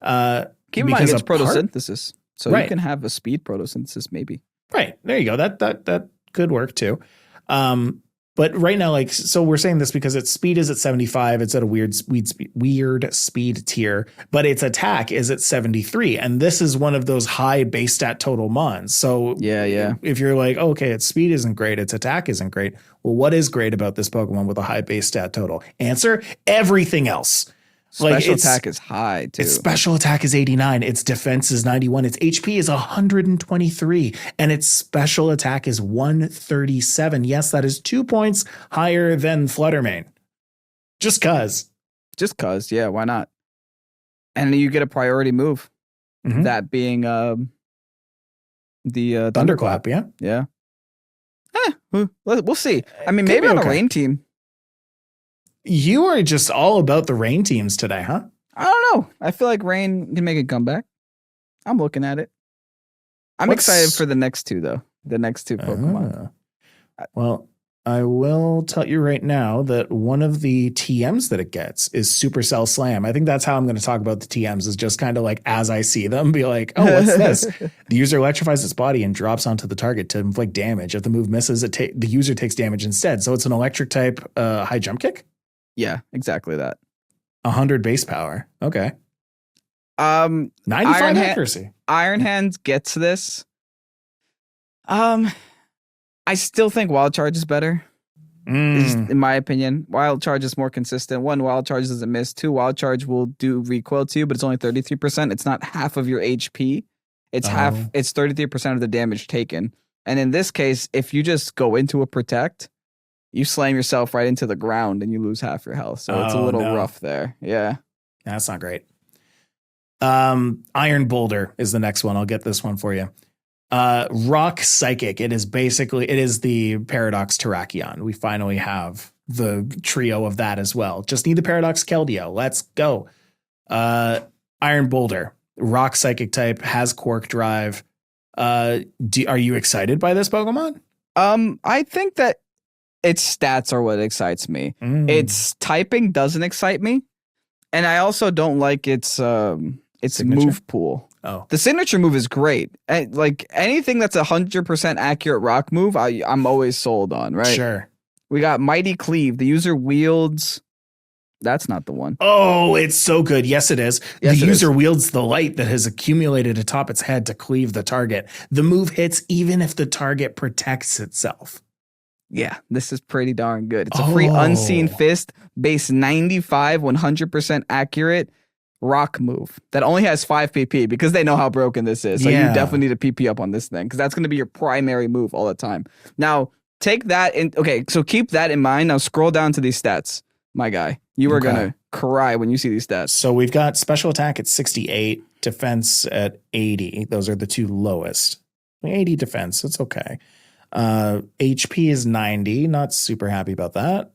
Keep in mind, it's photosynthesis. So right. You can have a speed photosynthesis, maybe. Right. There you go. That could work too. But right now, like, so we're saying this because its speed is at 75. It's at a weird speed tier, but its attack is at 73. And this is one of those high base stat total mons. So yeah. If you're like, okay, its speed isn't great, its attack isn't great. Well, what is great about this Pokemon with a high base stat total? Answer: everything else. Special attack is high, too. Its special attack is 89. Its defense is 91. Its HP is 123. And its special attack is 137. Yes, that is 2 points higher than Fluttermane. Just cuz. Yeah, why not? And you get a priority move. That being the Thunderclap, yeah. Yeah. We'll see. I mean, maybe on a rain team. You are just all about the rain teams today, huh? I don't know. I feel like rain can make a comeback. I'm looking at it. I'm excited for the next two, though. The next two Pokemon. Well, I will tell you right now that one of the TMs that it gets is Supercell Slam. I think that's how I'm going to talk about the TMs, is just kind of like as I see them, be like, oh, what's this? The user electrifies its body and drops onto the target to inflict damage. If the move misses, the user takes damage instead. So it's an electric type high jump kick? Yeah, exactly that. 100 base power. Okay. 95 accuracy. Iron Hands gets this. I still think Wild Charge is better. In my opinion, Wild Charge is more consistent. 1, Wild Charge doesn't miss. 2, Wild Charge will do recoil to you, but it's only 33%. It's not half of your HP. It's It's 33% of the damage taken. And in this case, if you just go into a protect, you slam yourself right into the ground and you lose half your health. So it's a little rough there. Yeah. That's not great. Iron Boulder is the next one. I'll get this one for you. Rock Psychic. It is the Paradox Terrakion. We finally have the trio of that as well. Just need the Paradox Keldeo. Let's go. Iron Boulder. Rock Psychic type, has Quark Drive. Are you excited by this Pokemon? I think that its stats are what excites me. Its typing doesn't excite me, and I also don't like its move pool. Oh, the signature move is great. Like anything that's 100% accurate rock move, I'm always sold on. Right? Sure. We got Mighty Cleave. The user wields. That's not the one. Oh, it's so good. Yes, it is. Yes, the user wields the light that has accumulated atop its head to cleave the target. The move hits even if the target protects itself. Yeah, this is pretty darn good. It's a free Unseen Fist, base 95, 100% accurate rock move that only has 5 PP because they know how broken this is. So you definitely need a PP up on this thing because that's going to be your primary move all the time. Now, take that in. Okay, so keep that in mind. Now, scroll down to these stats, my guy. You are going to cry when you see these stats. So we've got special attack at 68, defense at 80. Those are the two lowest. 80 defense. It's okay. HP is 90. Not super happy about that.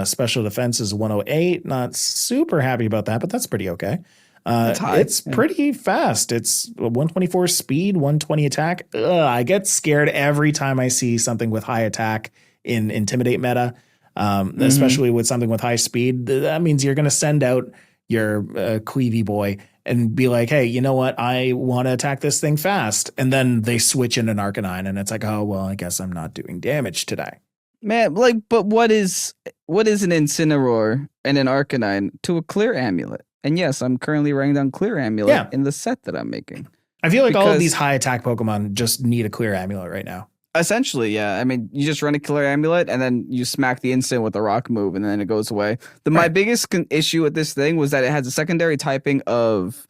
Special defense is 108. Not super happy about that, but that's pretty okay. It's pretty fast. It's 124 speed, 120 attack. I get scared every time I see something with high attack in Intimidate meta, especially with something with high speed. That means you're going to send out your Cleavy boy and be like, hey, you know what? I want to attack this thing fast. And then they switch in an Arcanine and it's like, oh, well, I guess I'm not doing damage today. Man, but what is an Incineroar and an Arcanine to a Clear Amulet? And yes, I'm currently writing down Clear Amulet in the set that I'm making. I feel like all of these high attack Pokemon just need a Clear Amulet right now. Essentially, yeah. I mean, you just run a Clear Amulet and then you smack the instant with a rock move and then it goes away. My biggest issue with this thing was that it has a secondary typing of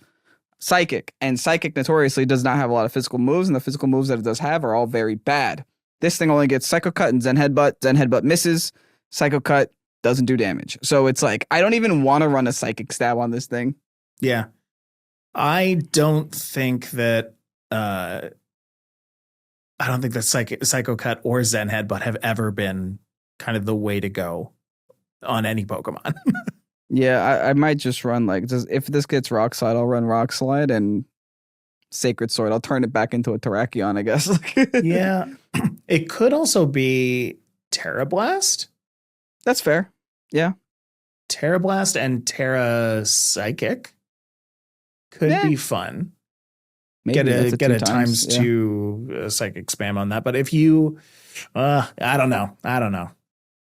Psychic, and Psychic notoriously does not have a lot of physical moves, and the physical moves that it does have are all very bad. This thing only gets Psycho Cut and Zen Headbutt. Zen Headbutt misses. Psycho Cut doesn't do damage. So it's like, I don't even want to run a Psychic Stab on this thing. Yeah. I don't think that Psycho Cut or Zen Headbutt have ever been kind of the way to go on any Pokemon. Yeah, I might just run if this gets Rock Slide, I'll run Rock Slide, and Sacred Sword. I'll turn it back into a Terrakion, I guess. Yeah. It could also be Tera Blast. That's fair. Yeah. Tera Blast and Tera Psychic could be fun. Maybe Get a times 2 psychic spam on that. But if you, I don't know.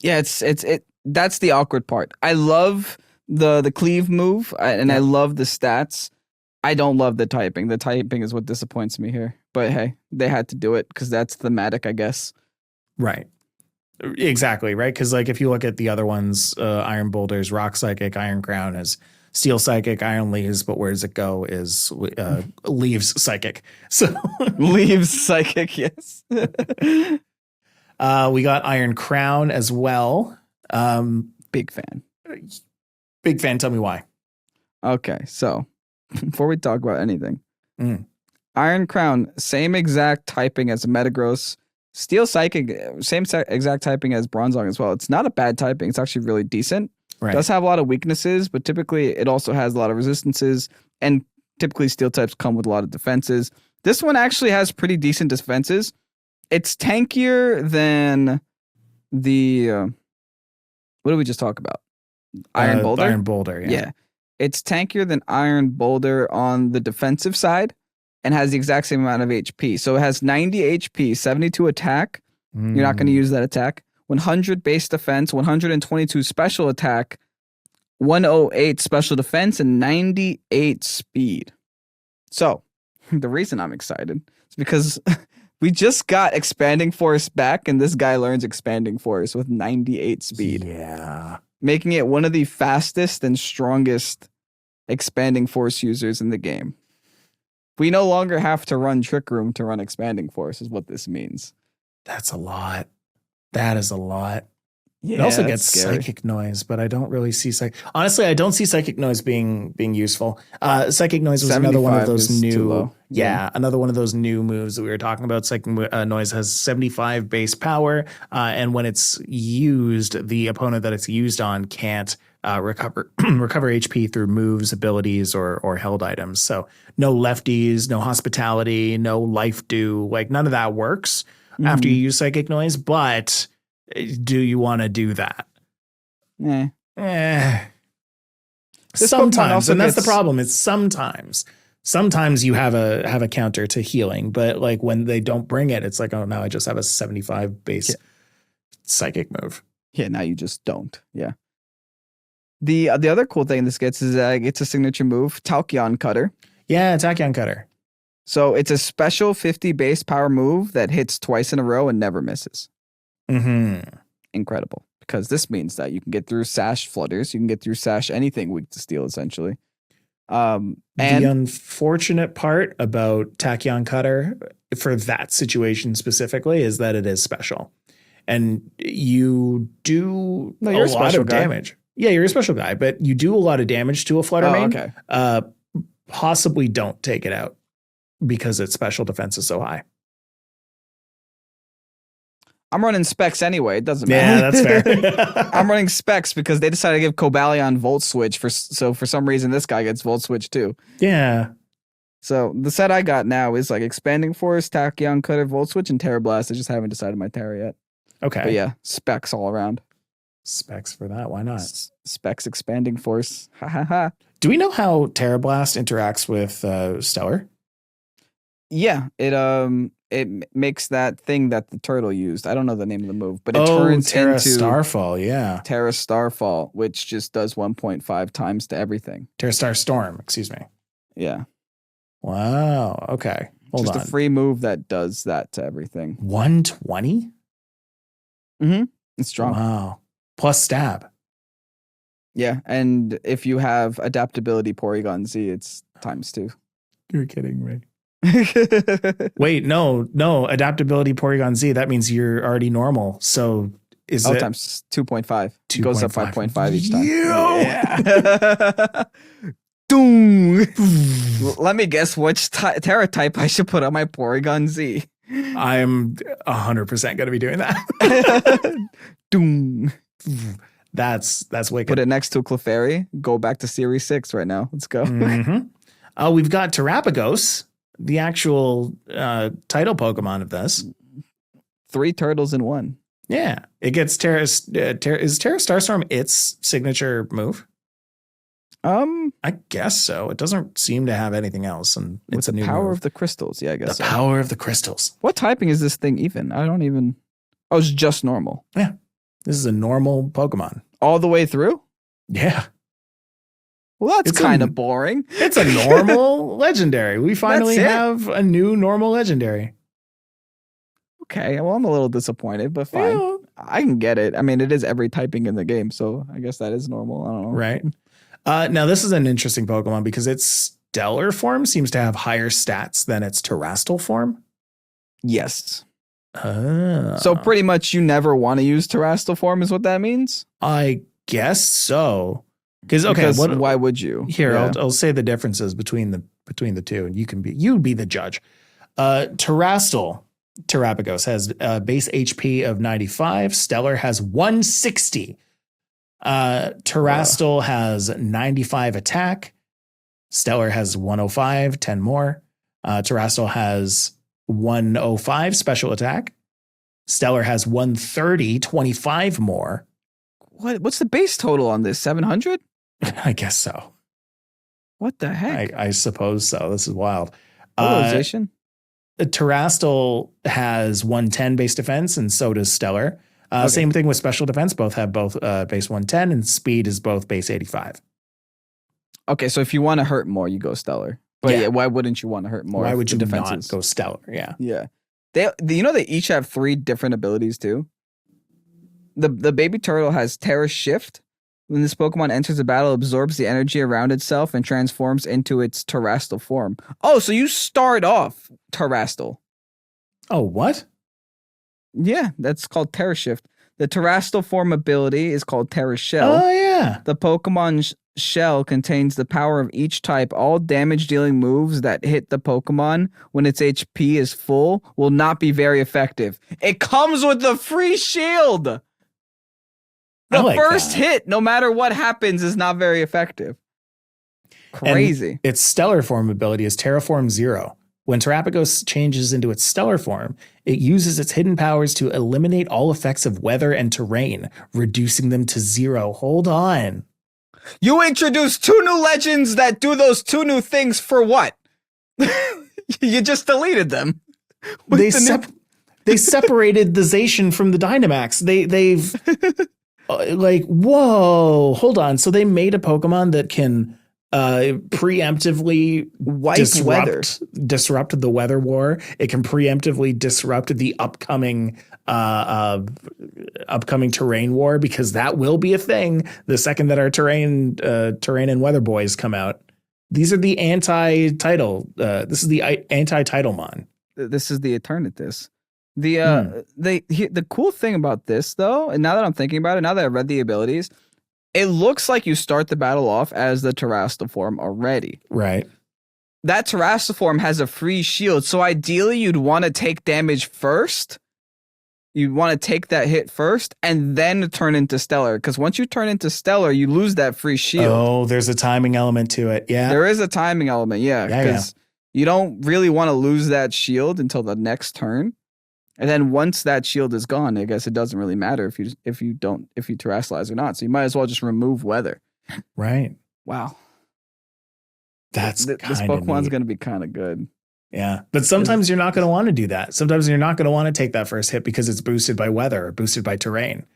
Yeah, that's the awkward part. I love the cleave move, and I love the stats. I don't love the typing. The typing is what disappoints me here. But hey, they had to do it because that's thematic, I guess. Right. Exactly, right? Because like if you look at the other ones, Iron Boulder's Rock Psychic, Iron Crown is Steel Psychic, Iron Leaves, but where does it go is Leaves Psychic. So Leaves Psychic, yes. We got Iron Crown as well. Big fan. Big fan. Tell me why. Okay, so before we talk about anything, Iron Crown, same exact typing as Metagross. Steel Psychic, same exact typing as Bronzong as well. It's not a bad typing. It's actually really decent. Right. It does have a lot of weaknesses, but typically it also has a lot of resistances, and typically steel types come with a lot of defenses. This one actually has pretty decent defenses. It's tankier than the what did we just talk about? Iron Boulder? Iron Boulder, yeah. It's tankier than Iron Boulder on the defensive side and has the exact same amount of HP. So it has 90 HP, 72 attack. You're not going to use that attack. 100 base defense, 122 special attack, 108 special defense, and 98 speed. So the reason I'm excited is because we just got Expanding Force back, and this guy learns Expanding Force with 98 speed. Yeah. Making it one of the fastest and strongest Expanding Force users in the game. We no longer have to run Trick Room to run Expanding Force, is what this means. That's a lot. That is a lot. Yeah, it also gets scary. Psychic Noise, but I don't really see Honestly, I don't see Psychic Noise being useful. Psychic Noise was another one of those new, another one of those new moves that we were talking about. Psychic Noise has 75 base power, and when it's used, the opponent that it's used on can't recover HP through moves, abilities, or held items. So no lefties, no hospitality, no life dew, like none of that works after you use Psychic Noise. But do you want to do that? Sometimes, and that's the problem. It's sometimes. Sometimes you have a counter to healing, but like when they don't bring it, it's like, oh no, I just have a 75 base psychic move. Yeah, now you just don't. Yeah. The other cool thing this gets is it's a signature move, Tachyon Cutter. Yeah, Tachyon Cutter. So it's a special 50 base power move that hits twice in a row and never misses. Incredible. Because this means that you can get through Sash Flutters. You can get through Sash anything weak to steel, essentially. And the unfortunate part about Tachyon Cutter for that situation specifically is that it is special. And you do a lot of damage. Yeah, you're a special guy, but you do a lot of damage to a Flutter main. Okay. Possibly don't take it out because its special defense is so high. I'm running Specs anyway. It doesn't matter. Yeah, that's fair. I'm running Specs because they decided to give Cobalion Volt Switch so for some reason this guy gets Volt Switch too. Yeah. So the set I got now is like Expanding Force, Tachyon Cutter, Volt Switch, and Tera Blast. I just haven't decided my Tera yet. Okay. But yeah, Specs all around. Specs for that. Why not? Specs Expanding Force. Ha ha ha. Do we know how Tera Blast interacts with Stellar? Yeah, it makes that thing that the turtle used. I don't know the name of the move, but it turns Tera into Starfall. Yeah, Tera Starfall, which just does 1.5 times to everything. Tera Star Storm. Excuse me. Yeah. Wow. Okay. Hold on. Just a free move that does that to everything. 120. It's strong. Wow. Plus stab. Yeah, and if you have adaptability Porygon Z, it's ×2. You're kidding me. Wait, no. Adaptability Porygon Z. That means you're already normal. So is it times 2.5? It goes up by 0.5 each time. Yeah. Doom. Let me guess which Tera type I should put on my Porygon Z. I'm 100% going to be doing that. Doom. That's wicked. Put it next to a Clefairy. Go back to Series 6 right now. Let's go. We've got Terapagos. the actual title Pokemon of this. 3 turtles in 1. Yeah, it gets Tera. Is Tera Starstorm its signature move? I guess so. It doesn't seem to have anything else, and it's a new power move. of the crystals. Yeah, I guess the power of the crystals. What typing is this thing even? I don't even. Oh, it's just normal. Yeah, this is a normal Pokemon all the way through. Yeah. Well, that's kind of boring. It's a normal legendary. We finally have a new normal legendary. Okay, well, I'm a little disappointed, but fine. Yeah. I can get it. I mean, it is every typing in the game, so I guess that is normal. I don't know. Right. Now, this is an interesting Pokemon because its stellar form seems to have higher stats than its terrestrial form. Yes. So pretty much you never want to use terrestrial form is what that means? I guess so. Because why would you? Here, yeah. I'll say the differences between the two, and you be the judge. Terrestrial Terapagos has base HP of 95. Stellar has 160. Terrestrial has 95 attack. Stellar has 105, 10 more. Terrestrial has 105 special attack. Stellar has 130, 25 more. What's the base total on this? 700? I guess so. What the heck? I suppose so. This is wild. Polarization? Terrestrial has 110 base defense, and so does Stellar. Okay. Same thing with special defense. Both have base 110, and speed is both base 85. Okay, so if you want to hurt more, you go Stellar. But yeah, why wouldn't you want to hurt more? Why would you not go Stellar? Yeah. Yeah. They each have 3 different abilities too. The baby turtle has Tera Shift. When this Pokemon enters a battle, it absorbs the energy around itself and transforms into its terrestrial form. Oh, so you start off terrestrial. Oh, what? Yeah, that's called Tera Shift. The terrestrial form ability is called Tera Shell. Oh, yeah. The Pokemon shell contains the power of each type. All damage-dealing moves that hit the Pokemon when its HP is full will not be very effective. It comes with the free shield! The first hit, no matter what happens, is not very effective. Crazy. And its stellar form ability is Terraform 0. When Terapagos changes into its stellar form, it uses its hidden powers to eliminate all effects of weather and terrain, reducing them to 0. Hold on. You introduced 2 new legends that do those 2 new things for what? You just deleted them. They separated the Zacian from the Dynamax. They've whoa, hold on. So they made a Pokemon that can preemptively disrupt the weather war. It can preemptively disrupt the upcoming terrain war, because that will be a thing the second that our terrain and weather boys come out. These are the anti-title. This is the anti-Titlemon. This is the Eternatus. The cool thing about this, though, and now that I'm thinking about it, now that I've read the abilities, it looks like you start the battle off as the terrestrial form already. Right. That terrestrial form has a free shield, so ideally you'd want to take damage first. You'd want to take that hit first and then turn into Stellar, because once you turn into Stellar, you lose that free shield. Oh, there's a timing element to it. Yeah. There is a timing element, yeah. Because you don't really want to lose that shield until the next turn. And then once that shield is gone, I guess it doesn't really matter if you terrestrialize or not. So you might as well just remove weather. Right. Wow. This Pokemon's going to be kind of good. Yeah. But sometimes you're not going to want to do that. Sometimes you're not going to want to take that first hit because it's boosted by weather or boosted by terrain.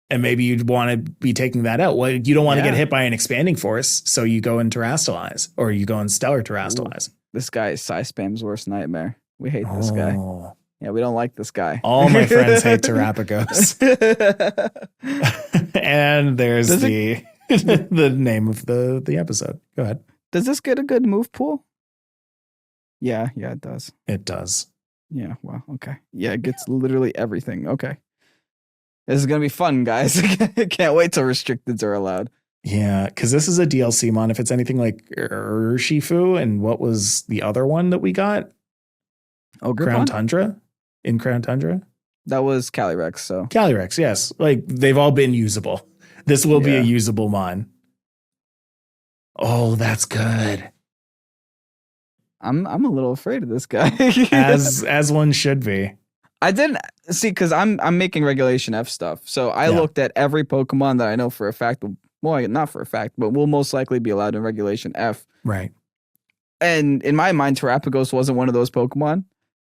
And maybe you'd want to be taking that out. Well, you don't want to get hit by an expanding force. So you go and terrestrialize, or you go and stellar terrestrialize. This guy is Psyspam's worst nightmare. We hate this guy. Yeah, we don't like this guy. All my friends hate Terapagos. And there's the name of the episode. Go ahead. Does this get a good move pool? Yeah, it does. It does. Yeah, wow, okay. Yeah, it gets literally everything. Okay. This is going to be fun, guys. Can't wait till restricteds are allowed. Yeah, because this is a DLC mon. If it's anything like Urshifu, and what was the other one that we got? Oh, Crown Tundra? In Crown Tundra? That was Calyrex, so. Calyrex, yes. Like, they've all been usable. This will be a usable mon. Oh, that's good. I'm a little afraid of this guy. as one should be. I didn't see because I'm making regulation F stuff. So I looked at every Pokemon that I know for a fact. Well, not for a fact, but will most likely be allowed in regulation F. Right. And in my mind, Terapagos wasn't one of those Pokemon.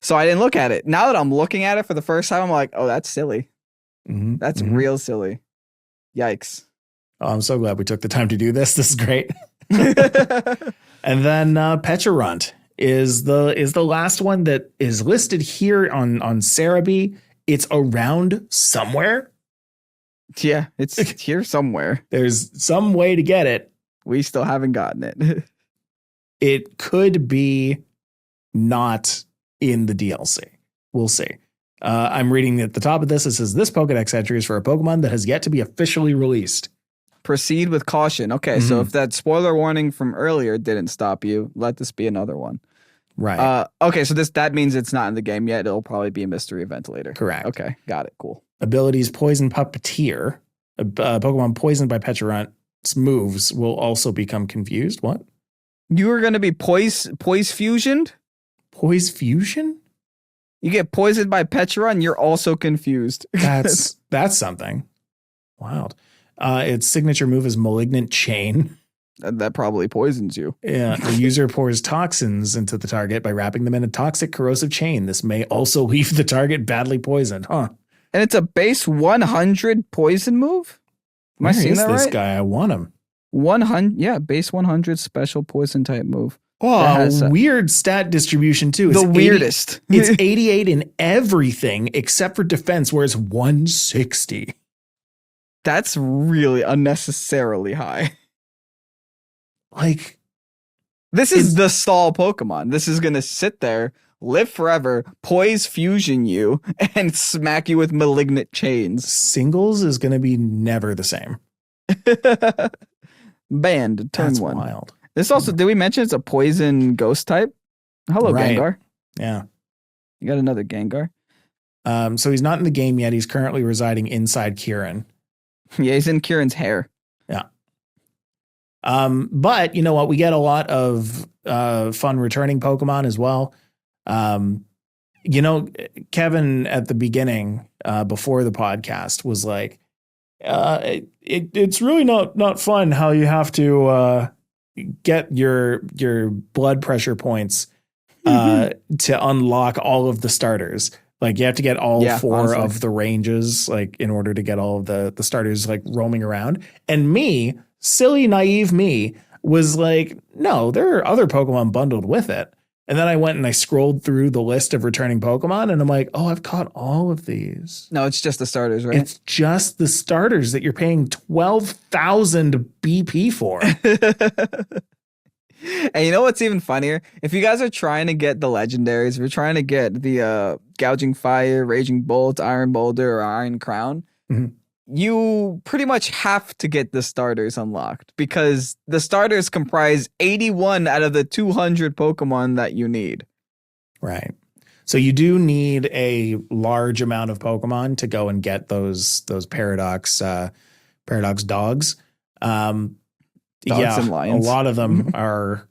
So I didn't look at it. Now that I'm looking at it for the first time, I'm like, oh, that's silly. That's real silly. Yikes. Oh, I'm so glad we took the time to do this. This is great. And then Pecharunt is the last one that is listed here on Cerebi. It's around somewhere. Yeah, it's here somewhere. There's some way to get it. We still haven't gotten it. It could be not in the DLC. We'll see. I'm reading at the top of this. It says this Pokedex entry is for a Pokemon that has yet to be officially released. Proceed with caution. Okay, so if that spoiler warning from earlier didn't stop you, let this be another one. Right. Okay, so that means it's not in the game yet. It'll probably be a mystery event later. Correct. Okay, got it. Cool. Abilities Poison Puppeteer. A Pokemon poisoned by Pecharunt's moves will also become confused. What? You are going to be poise fusioned? Poise fusion? You get poisoned by Pecharunt, you're also confused. That's something. Wild. Its signature move is Malignant Chain. That probably poisons you. Yeah. The user pours toxins into the target by wrapping them in a toxic corrosive chain. This may also leave the target badly poisoned. Huh. And it's a base 100 poison move? Am I seeing that right? This guy? I want him. 100, yeah, base 100 special poison type move. Oh, weird stat distribution too. It's the weirdest. It's 88 in everything except for defense, where it's 160. That's really unnecessarily high. Like, this is the stall Pokemon. This is going to sit there, live forever, poise fusion you, and smack you with malignant chains. Singles is going to be never the same. Banned, turn That's one. Wild. This also, did we mention it's a poison ghost type? Hello, right. Gengar. Yeah. You got another Gengar? So he's not in the game yet. He's currently residing inside Kieran. Yeah, he's in Kieran's hair. Yeah. But you know what? We get a lot of fun returning Pokemon as well. You know, Kevin at the beginning, before the podcast, was like, it's really not fun how you have to get your blood pressure points to unlock all of the starters. Like you have to get all four of the ranges, like in order to get all of the starters like roaming around. And me, silly, naive me, was like, no, there are other Pokemon bundled with it. And then I went and I scrolled through the list of returning Pokemon and I'm like, oh, I've caught all of these. No, it's just the starters, right? It's just the starters that you're paying 12,000 BP for. And you know what's even funnier? If you guys are trying to get the legendaries, if you're trying to get the Gouging Fire, Raging Bolt, Iron Boulder, or Iron Crown, you pretty much have to get the starters unlocked because the starters comprise 81 out of the 200 Pokemon that you need. Right. So you do need a large amount of Pokemon to go and get those Paradox dogs. Dogs and lions. A lot of them are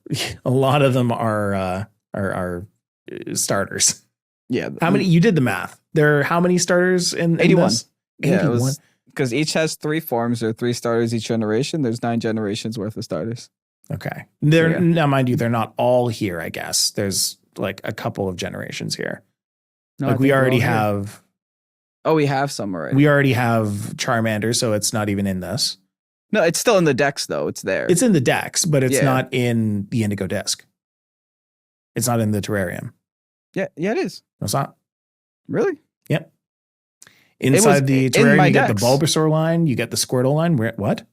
starters. Yeah. How many? You did the math. There are how many starters in 81? This? Yeah, 81. It was because each has 3 forms or 3 starters each generation. There's 9 generations worth of starters. Okay. Now, mind you, they're not all here. I guess there's like a couple of generations here. No, like we already have. Oh, we have some already. We already have Charmander, so it's not even in this. No, it's still in the Dex, though. It's there. It's in the Dex, but it's not in the Indigo Disk. It's not in the terrarium. Yeah, it is. No, it's not. Really? Yep. Inside the terrarium, you get the Bulbasaur line, you get the Squirtle line. What?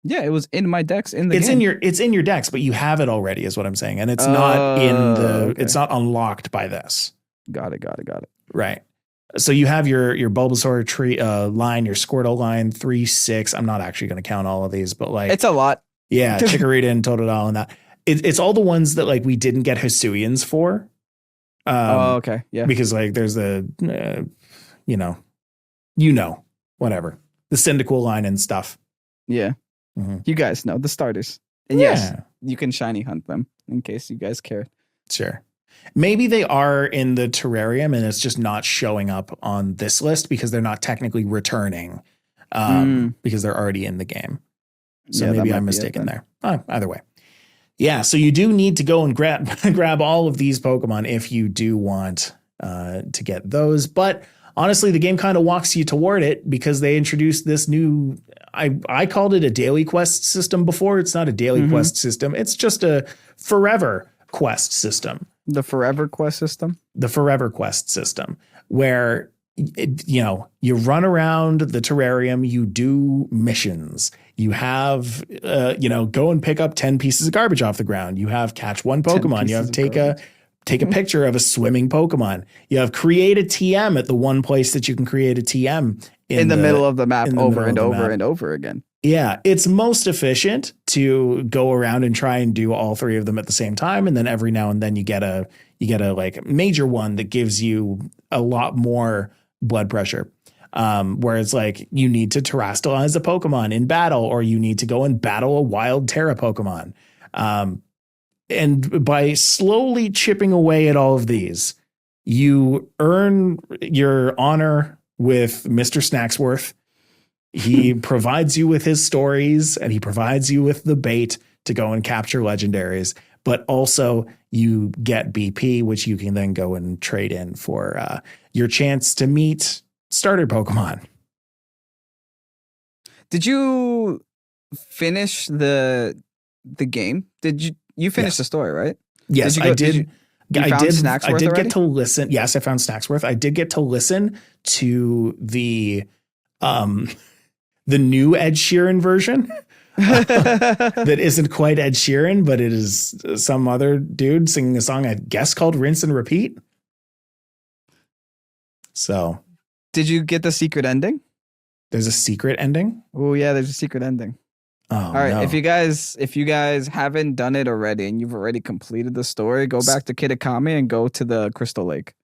Yeah, it was in my Dex in the game. It's in your Dex, but you have it already, is what I'm saying, and it's not in the. Okay. It's not unlocked by this. Got it. Right. So you have your Bulbasaur tree line, your Squirtle line, 3, 6. I'm not actually going to count all of these, but like it's a lot. Yeah, Chikorita and Totodile and that. It's all the ones that like we didn't get Hisuians for. Okay, yeah. Because like there's the, whatever, the Cyndaquil line and stuff. Yeah, you guys know the starters, and yes, you can shiny hunt them in case you guys care. Sure. Maybe they are in the terrarium and it's just not showing up on this list because they're not technically returning because they're already in the game. So maybe I'm mistaken there. Either way. Yeah, so you do need to go and grab all of these Pokemon if you do want to get those. But honestly, the game kind of walks you toward it because they introduced this new, I called it a daily quest system before. It's not a daily quest system. It's just a forever quest system. The forever quest system? The forever quest system where, you run around the terrarium, you do missions. You have, go and pick up 10 pieces of garbage off the ground. You have catch one Pokemon. You have take a picture of a swimming Pokemon. You have create a TM at the one place that you can create a TM in the middle of the map over and over and over again. Yeah, it's most efficient to go around and try and do all three of them at the same time. And then every now and then you get a like major one that gives you a lot more blood pressure. Where it's like you need to terrestrialize a Pokemon in battle, or you need to go and battle a wild Tera Pokemon. And by slowly chipping away at all of these, you earn your honor with Mr. Snacksworth. He provides you with his stories and he provides you with the bait to go and capture legendaries, but also you get BP, which you can then go and trade in for your chance to meet starter Pokemon. Did you finish the game? Did you finish the story, right? Yes, I did. I did already? Get to listen. Yes, I found Snacksworth. I did get to listen to the new Ed Sheeran version that isn't quite Ed Sheeran, but it is some other dude singing a song, I guess, called Rinse and Repeat. So, did you get the secret ending? There's a secret ending? Oh yeah, there's a secret ending. Oh, all right. No. If you guys haven't done it already and you've already completed the story, go back to Kitakami and go to the Crystal Lake.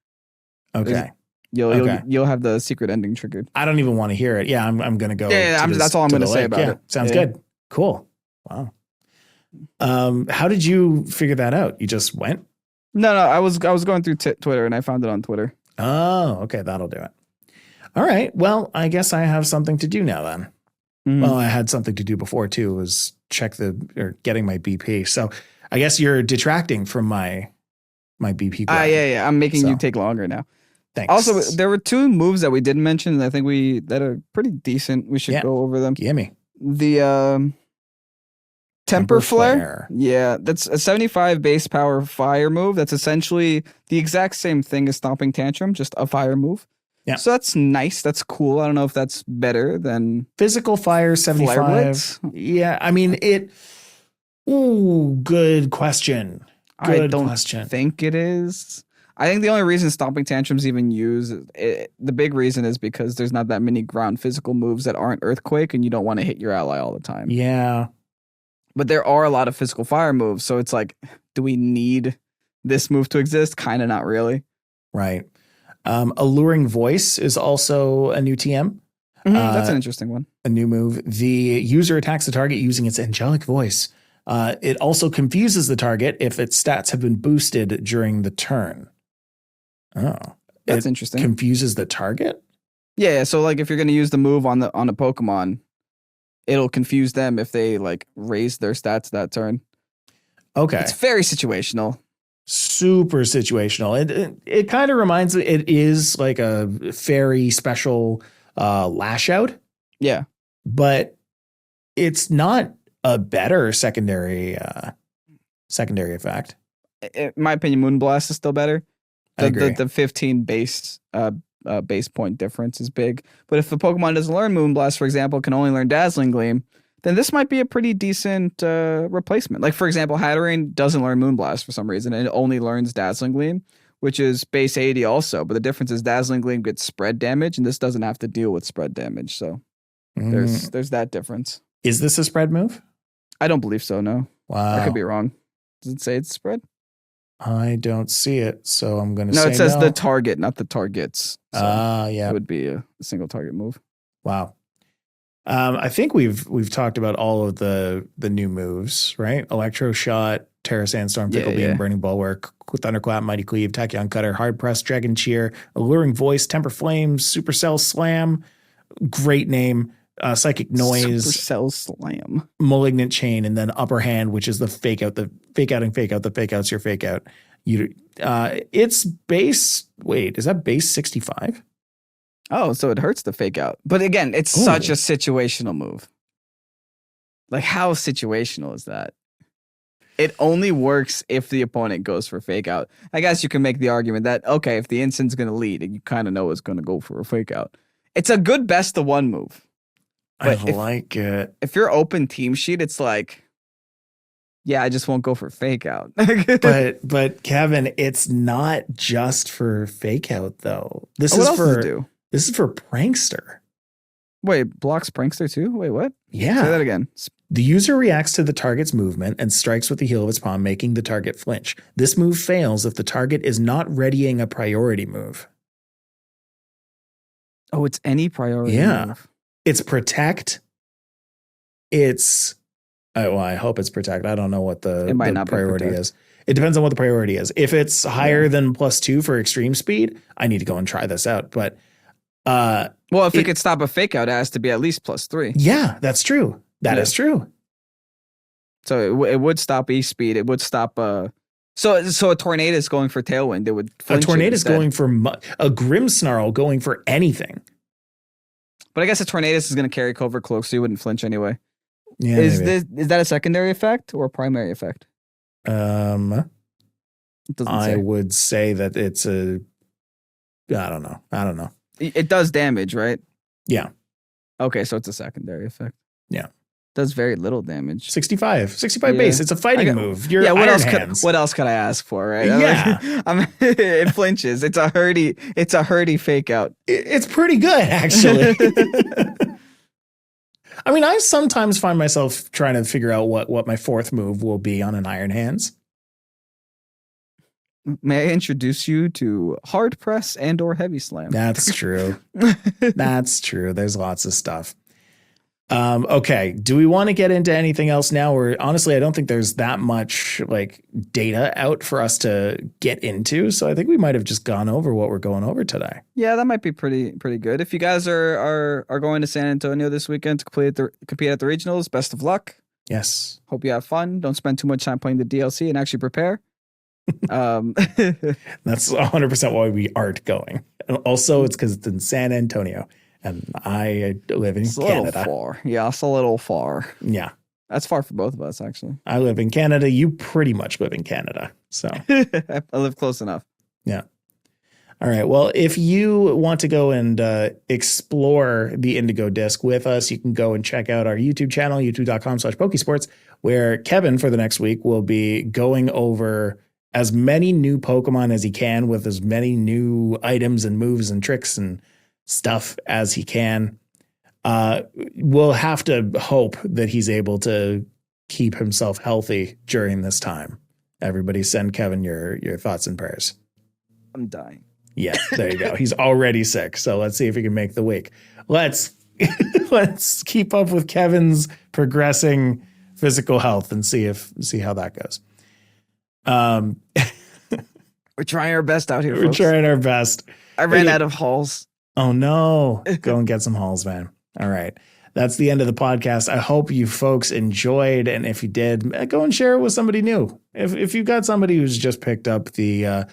Okay. You'll have the secret ending triggered. I don't even want to hear it. Yeah, I'm gonna go. Yeah, that's all I'm gonna say about it. Sounds good. Cool. Wow. How did you figure that out? You just went? No. I was going through Twitter and I found it on Twitter. Oh, okay. That'll do it. All right. Well, I guess I have something to do now then. Mm-hmm. Well, I had something to do before too, was getting my BP. So I guess you're detracting from my BP. Yeah. I'm making you take longer now. Thanks. Also, there were two moves that we didn't mention that I think that are pretty decent. We should go over them. Gimme. The Temper Flare. Yeah, that's a 75 base power fire move. That's essentially the exact same thing as Stomping Tantrum, just a fire move. Yeah. So that's nice. That's cool. I don't know if that's better than Physical Fire 75. Yeah, I mean it. Ooh, good question. I don't think it is. I think the only reason Stomping Tantrum's even used, the big reason is because there's not that many ground physical moves that aren't Earthquake, and you don't want to hit your ally all the time. Yeah. But there are a lot of physical fire moves, so it's like, do we need this move to exist? Kind of not really. Right. Alluring Voice is also a new TM. That's an interesting one. A new move. The user attacks the target using its angelic voice. It also confuses the target if its stats have been boosted during the turn. Oh, that's interesting. Confuses the target? Yeah. So like if you're going to use the move on a Pokemon, it'll confuse them if they like raise their stats that turn. Okay. It's very situational. Super situational. It kind of reminds me, it is like a fairy special lash out. Yeah. But it's not a better secondary effect. In my opinion, Moonblast is still better. I agree. The 15 base point difference is big. But if a Pokemon doesn't learn Moonblast, for example, can only learn Dazzling Gleam, then this might be a pretty decent replacement. Like, for example, Hatterene doesn't learn Moonblast for some reason, and it only learns Dazzling Gleam, which is base 80 also. But the difference is Dazzling Gleam gets spread damage, and this doesn't have to deal with spread damage. So there's that difference. Is this a spread move? I don't believe so, no. Wow. I could be wrong. Does it say it's spread? I don't see it, so I'm going to say no. It says the target, not the targets. So yeah. It would be a single target move. Wow. I think we've talked about all of the new moves, right? Electro Shot, Tera, Sandstorm, Yeah, Fickle Beam, yeah. Burning Bulwark, Thunderclap, Mighty Cleave, Tachyon Cutter, Hard Press, Dragon Cheer, Alluring Voice, Temper Flame, Supercell Slam, great name, Psychic Noise, Supercell Slam, Malignant Chain, and then Upper Hand, which is the fake out, and fake out. The fake out's your fake out. It's base. Wait, is that base 65? Oh, so it hurts the fake out. But again, it's such a situational move. Like, how situational is that? It only works if the opponent goes for fake out. I guess you can make the argument that, okay, if the instant's going to lead, you kind of know it's going to go for a fake out. It's a good best of one move. But I like it. If you're open team sheet, it's like, yeah, I just won't go for fake out. but Kevin, it's not just for fake out though. This is for Prankster. Wait, blocks Prankster too? Wait, what? Yeah. Say that again. The user reacts to the target's movement and strikes with the heel of its palm, making the target flinch. This move fails if the target is not readying a priority move. Oh, it's any priority move. It's protect. It's, I hope it's protect. I don't know what the priority is. It depends on what the priority is. If it's higher than +2 for extreme speed, I need to go and try this out. But if it could stop a fake out, it has to be at least +3. Yeah, that's true. That is true. So it would stop E-speed. It would stop. So a tornado is going for tailwind. It would. A tornado is going for a Grim Snarl going for anything. But I guess a Tornadus is going to carry Covert Cloak, so you wouldn't flinch anyway. Yeah, is that a secondary effect or a primary effect? I would say that it's a. I don't know. It does damage, right? Yeah. Okay, so it's a secondary effect. Yeah. Does very little damage. 65 base. It's a fighting move. What else could I ask for, right? Yeah. It flinches. It's a hurdy fake out. It's pretty good, actually. I mean, I sometimes find myself trying to figure out what my fourth move will be on an Iron Hands. May I introduce you to Hard Press and or Heavy Slam? That's true. That's true. There's lots of stuff. Okay. Do we want to get into anything else now? Or honestly, I don't think there's that much like data out for us to get into. So I think we might have just gone over what we're going over today. Yeah, that might be pretty good. If you guys are going to San Antonio this weekend to compete at the regionals, best of luck. Yes. Hope you have fun. Don't spend too much time playing the DLC and actually prepare. That's 100% why we aren't going. And also, it's because it's in San Antonio. And I live in Canada. A little far. Yeah, it's a little far. Yeah. That's far for both of us, actually. I live in Canada. You pretty much live in Canada. So I live close enough. Yeah. All right. Well, if you want to go and explore the Indigo Disk with us, you can go and check out our YouTube channel, youtube.com/Pokésports, where Kevin for the next week will be going over as many new Pokemon as he can with as many new items and moves and tricks and stuff as he can. We'll have to hope that he's able to keep himself healthy during this time. Everybody send Kevin your thoughts and prayers. I'm dying. Yeah, there you go. He's already sick. So let's see if he can make the week. Let's keep up with Kevin's progressing physical health and see how that goes. We're trying our best out here, We're folks. trying our best. I ran out of halls. Oh, no. Go and get some halls, man. All right. That's the end of the podcast. I hope you folks enjoyed. And if you did, go and share it with somebody new. If you've got somebody who's just picked up the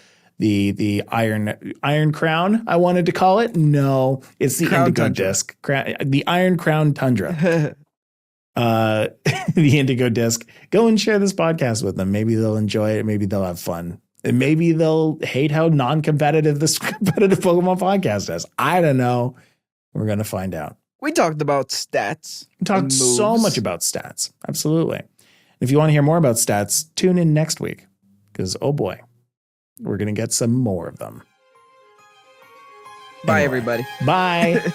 Iron Crown, I wanted to call it. No, it's the Crown Indigo Tundra. Disk. The Iron Crown Tundra. The Indigo Disk. Go and share this podcast with them. Maybe they'll enjoy it. Maybe they'll have fun. And maybe they'll hate how non-competitive this competitive Pokemon podcast is. I don't know. We're going to find out. We talked about stats. We talked so much about stats. Absolutely. If you want to hear more about stats, tune in next week. Because, oh boy, we're going to get some more of them. Bye, Anyway. everybody. Bye.